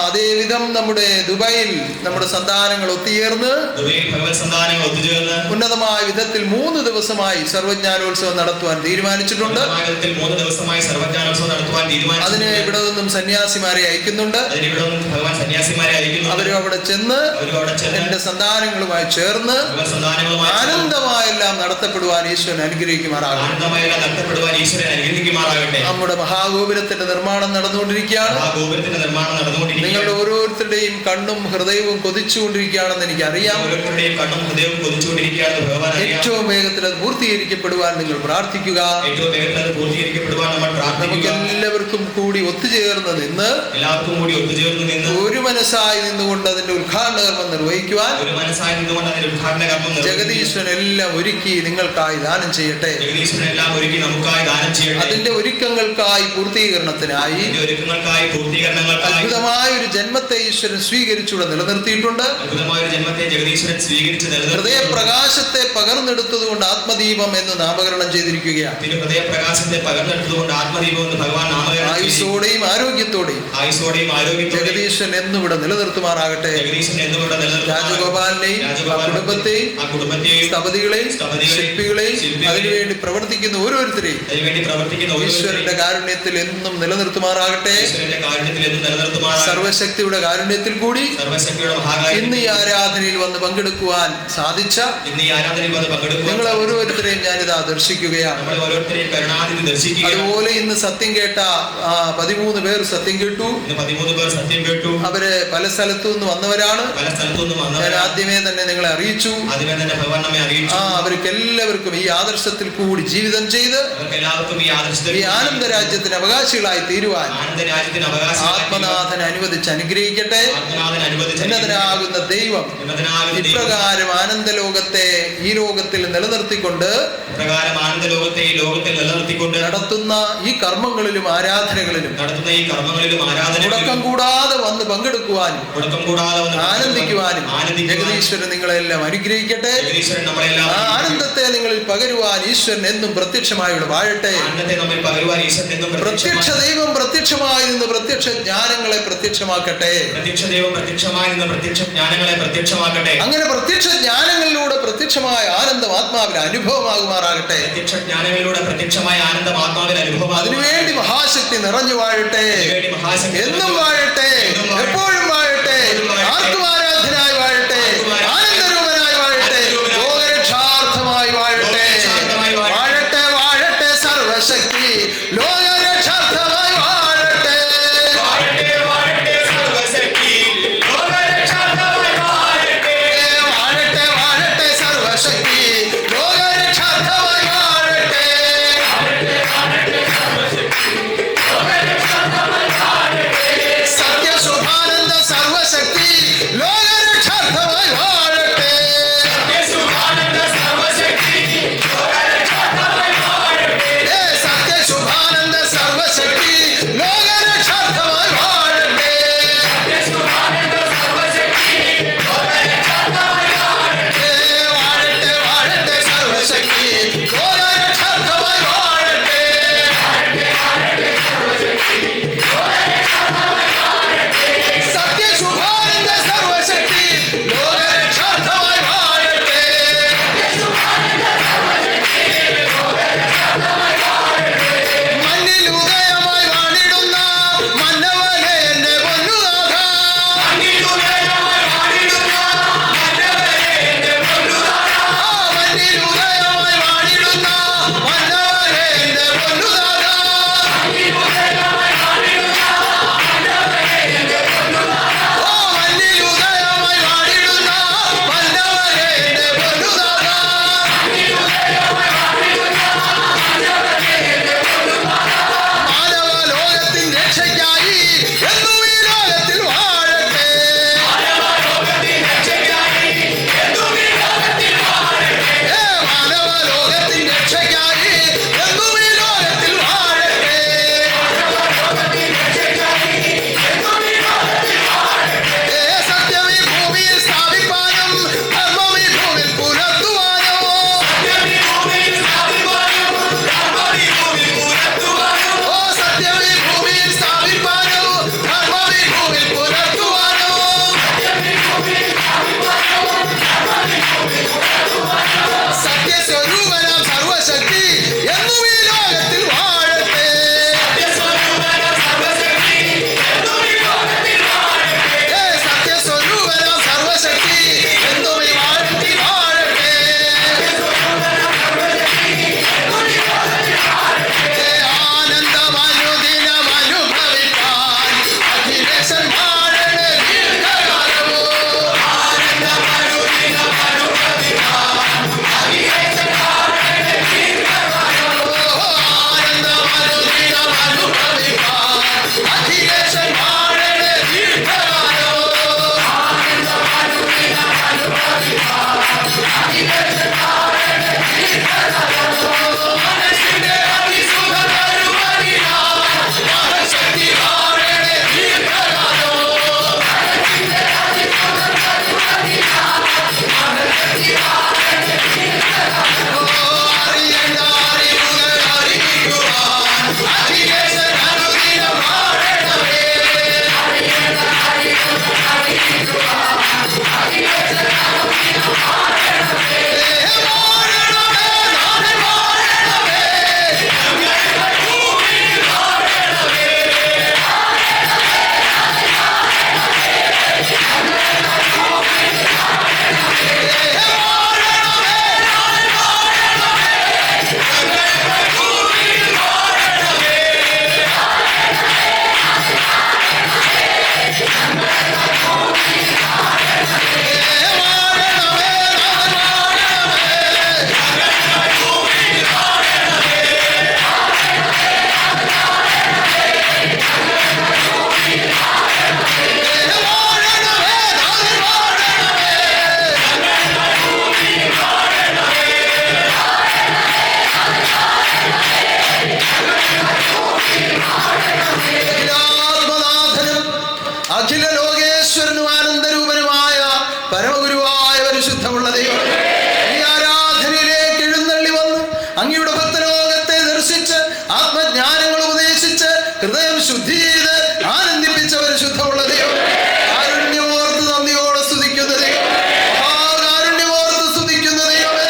അതേവിധം നമ്മുടെ ദുബായിൽ നമ്മുടെ സന്താനങ്ങൾ ഒത്തുചേർന്ന് ഉന്നതമായ വിധത്തിൽ 3 ദിവസമായി സർവ്വജ്ഞാനോത്സവം നടത്തുവാൻ തീരുമാനിച്ചിട്ടുണ്ട്. അതിന് ഇവിടെ നിന്നും സന്യാസിമാരെ അയക്കുന്നുണ്ട്. അവരും അവിടെ ചെന്ന് എന്റെ സന്താനങ്ങളുമായി ചേർന്ന് ആനന്ദമായെല്ലാം നടത്തപ്പെടുവാൻ ഈശ്വരൻ അനുഗ്രഹിക്കുമാറാകട്ടെ. നമ്മുടെ മഹാഗോപുരത്തിന്റെ നിർമ്മാണം നടന്നുകൊണ്ടിരിക്കുകയാണ്. നിങ്ങളുടെ ഓരോരുത്തരുടെയും കണ്ണും ഹൃദയവും കൊതിച്ചുകൊണ്ടിരിക്കുകയാണെന്ന് എനിക്കറിയാം. ഏറ്റവും വേഗത്തിൽ അത് പൂർത്തീകരിക്കപ്പെടുവാൻ നിങ്ങൾ പ്രാർത്ഥിക്കുക. നമുക്ക് എല്ലാവർക്കും കൂടി ഒത്തുചേർന്ന് നിന്ന് ഒരു മനസ്സായി നിന്നുകൊണ്ട് അതിന്റെ ഉദ്ഘാടന കർമ്മം നിർവഹിക്കുവാൻ ചെയ്യുവാൻ ഒരു മനസ്സായി നിന്നുകൊണ്ട് അതിന്റെ ഉദ്ഘാടന കർമ്മം ജഗദീശ്വരൻ എല്ലാം ഒരുക്കി നിങ്ങൾക്കായി ദാനം ചെയ്യട്ടെ. ജഗദീശ്വരൻ എല്ലാം ഒരുക്കി നമുക്കായി ദാനം ചെയ്യട്ടെ. അതിന്റെ ഒരുക്കങ്ങൾക്കായി പൂർത്തീകരണത്തിനായി ഒരുക്കങ്ങൾക്കായി പൂർത്തീകരണങ്ങൾക്കായി അത്ഭുതമായ ഒരു ജന്മത്തെ ഈശ്വരൻ സ്വീകരിച്ചുകൂടെ നിലനിർത്തിയിട്ടുണ്ട്. അത്ഭുതമായ ഒരു ജന്മത്തെ ജഗദീശ്വരൻ സ്വീകരിച്ച് ഹൃദയപ്രകാശത്തെ പകർന്നെടുത്തതുകൊണ്ട് ആത്മദീപം എന്ന് നാമകരണം ചെയ്തിരിക്കുകയാണ്. ഹൃദയപ്രകാശത്തെ പകർന്നെടുത്തതുകൊണ്ട് ആത്മദീപം എന്ന് ഭഗവാൻ നാമകരണം. ആയുസ്സോടെയും ആരോഗ്യത്തോടെയും ജഗദീശ്വരൻ എന്നും ഇവിടെ നിലനിർത്തുമാറാകട്ടെ. രാജഗോപാലിനെയും ആ കുടുംബത്തെയും സ്ഥപതികളെയും ശില്പികളെയും അതിനുവേണ്ടി പ്രവർത്തിക്കുന്ന ഓരോരുത്തരെയും ഈശ്വരന്റെ കാരുണ്യത്തിൽ എന്നും നിലനിർത്തുമാറാകട്ടെ. സർവശക്തിയുടെ കാരുണ്യത്തിൽ കൂടി ഇന്ന് ഈ ആരാധനയിൽ വന്ന് പങ്കെടുക്കുവാൻ സാധിച്ച നിങ്ങളെ ഓരോരുത്തരെയും ഞാനിതാ ദർശിക്കുകയാണ്. അതുപോലെ ഇന്ന് സത്യം കേട്ട 13 പേർ സത്യം കേട്ടു. അവര് പല സ്ഥലത്തു നിന്ന് വന്നവരാണ്. ഞാൻ ആദ്യമേ തന്നെ നിങ്ങളെ അറിയിച്ചു. അവർക്ക് എല്ലാവർക്കും ഈ ആദർശത്തിൽ കൂടി ജീവിതം ചെയ്ത് ഈ ആനന്ദ രാജ്യത്തിന് അവകാശികളായി തീരുവാൻ ആത്മനാഥൻ അനുവദിച്ച് അനുഗ്രഹിക്കട്ടെ. ഉന്നതനാകുന്ന ദൈവം ഇപ്രകാരം ആനന്ദലോകത്തെ ഈ ലോകത്തിൽ നിലനിർത്തിക്കൊണ്ട് നടത്തുന്ന ഈ കർമ്മങ്ങളിലും ആരാധനകളിലും മുടക്കം കൂടാതെ വന്ന് പങ്കെടുക്കുവാനും ആനന്ദിക്കുവാനും ജഗദീശ്വരൻ നിങ്ങളെല്ലാം അനുഗ്രഹിക്കട്ടെ. ആ ആനന്ദത്തെ നിങ്ങളിൽ പകരുവാൻ ഈശ്വരൻ എന്നും പ്രത്യക്ഷമായി ഇവിടെ വാഴട്ടെ. പ്രത്യക്ഷ ദൈവം പ്രത്യക്ഷമായി നിന്ന് പ്രത്യക്ഷ ജ്ഞാനങ്ങളെ പ്രത്യക്ഷമാക്കട്ടെ. അങ്ങനെ പ്രത്യക്ഷ ജ്ഞാനങ്ങളിലൂടെ പ്രത്യക്ഷമായ ആനന്ദം ആത്മാവിന് അനുഭവമാകുമാറാകട്ടെ. അതിനുവേണ്ടി മഹാശക്തി നിറഞ്ഞു വാഴട്ടെ. എന്നും വാഴട്ടെ, എപ്പോഴും വാഴട്ടെ, ആർക്കും ആരാധനായി വാഴട്ടെ, ആനന്ദരൂപനായി വാഴട്ടെ, ലോകരക്ഷാർത്ഥമായി വാഴട്ടെ. വാഴട്ടെ വാഴട്ടെ സർവശക്തി ലോകരക്ഷാർത്ഥമായി വാഴട്ടെ. വാഴട്ടെ വാഴട്ടെ സർവശക്തി ലോകരക്ഷാർത്ഥമായി വാഴട്ടെ. വാഴട്ടെ വാഴട്ടെ സർവശക്തി ലോകരക്ഷാർത്ഥമായി വാഴട്ടെ. സത്യശുഭാനന്ദ സർവശക്തി ഗുരുവായ പരിശുദ്ധമുള്ള ദൈവം, ഈ ആരാധനയിലേക്ക് എഴുന്നള്ളി വന്ന് അങ്ങയുടെ ഭക്തലോകത്തെ ദർശിച്ച് ആത്മജ്ഞാനങ്ങൾ ഉപദേശിച്ച് ഹൃദയം ശുദ്ധി ചെയ്ത് ആനന്ദിപ്പിച്ച പരിശുദ്ധമുള്ള ദൈവം, കാരുണ്യമോർത്ത് നന്ദിയോടെ സ്തുതിക്കുന്ന ദൈവം, മഹാകാരുണ്യമോർത്ത് സ്തുതിക്കുന്ന ദൈവമേ,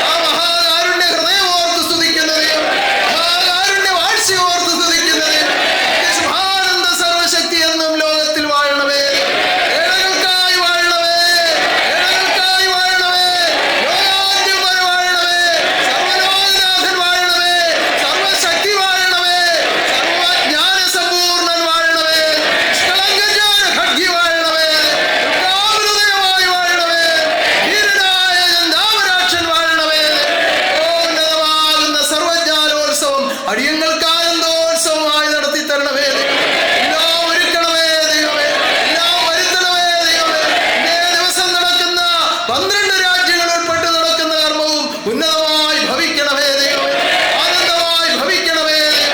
ആ മഹാകാരുണ്യ ഹൃദയമോർത്ത് സ്തുതിക്കുന്ന ദൈവം, മഹാകാരുണ്യ വാഴ്ചയോർത്ത് സ്തുതിക്കുന്ന ദൈവം, ശുഭാനന്ദ സർവശക്തി എന്നും ലോകത്തിൽ വാഴണമേ, ഏഴകൾക്കായി വാഴണമേ, ഏഴകൾക്കായി വാഴണമേ, ലോകാന്ത്യം വരെ വാഴണമേ, സർവലോകനാഥൻ വാഴണമേ, സർവശക്തി വാഴണമേ, സർവജ്ഞാന സമ്പൂർണ്ണൻ വാഴണമേ, നിഷ്കളങ്കജ്ഞാന ഖഡ്ഗി വാഴണമേ, ദുർഗാമൃതയമായി വാഴണമേ, ധീരനായ ചന്ദാമരാക്ഷൻ വാഴണമേ. ഉന്നതമാകുന്ന സർവജ്ഞാനോത്സവം അടിയങ്ങൾക്ക് ആനന്ദോത്സവമായി നടത്തി തരണമേ. എല്ലാം ഒരുക്കണമേ ദൈവമേ, എല്ലാം വരുത്തണമേ ദൈവമേ. ഇന്നേ ദിവസം നടക്കുന്ന 12 രാജ്യങ്ങൾ ഉൾപ്പെട്ട് നടക്കുന്ന കർമ്മവും ഉന്നതമായി ഭവിക്കണമേ ദൈവമേ, ആനന്ദമായി ഭവിക്കണമേ ദൈവമേ.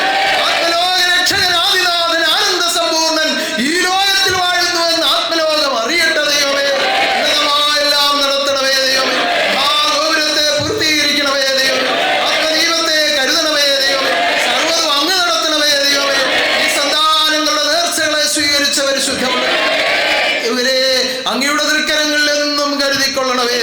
ആത്മലോക രക്ഷകനാദിനാഥൻ ആനന്ദ സമ്പൂർണ്ണൻ ഈ ലോകത്തിൽ വാഴുന്നുവെന്ന് ആത്മലോകം അറിയട്ടെ ദൈവമേ. ഉന്നതമായെല്ലാം നടത്തണമേ ദൈവമേ, ആ ഗോപുരത്തെ പൂർത്തീകരിക്കണമേ ദൈവമേ, ആത്മദീപത്തെ കരുതണമേ ദൈവമേ, സർവ്വതും അങ്ങ് നടത്തണമേ ദൈവമേ. ഈ സന്താനങ്ങളുടെ നേർച്ചകളെ സ്വീകരിച്ച പരിശുദ്ധമുള്ള ഇവരെ അങ്ങയുടെ തൃക്കരങ്ങളിൽ എന്നും കരുതിക്കൊള്ളണമേ.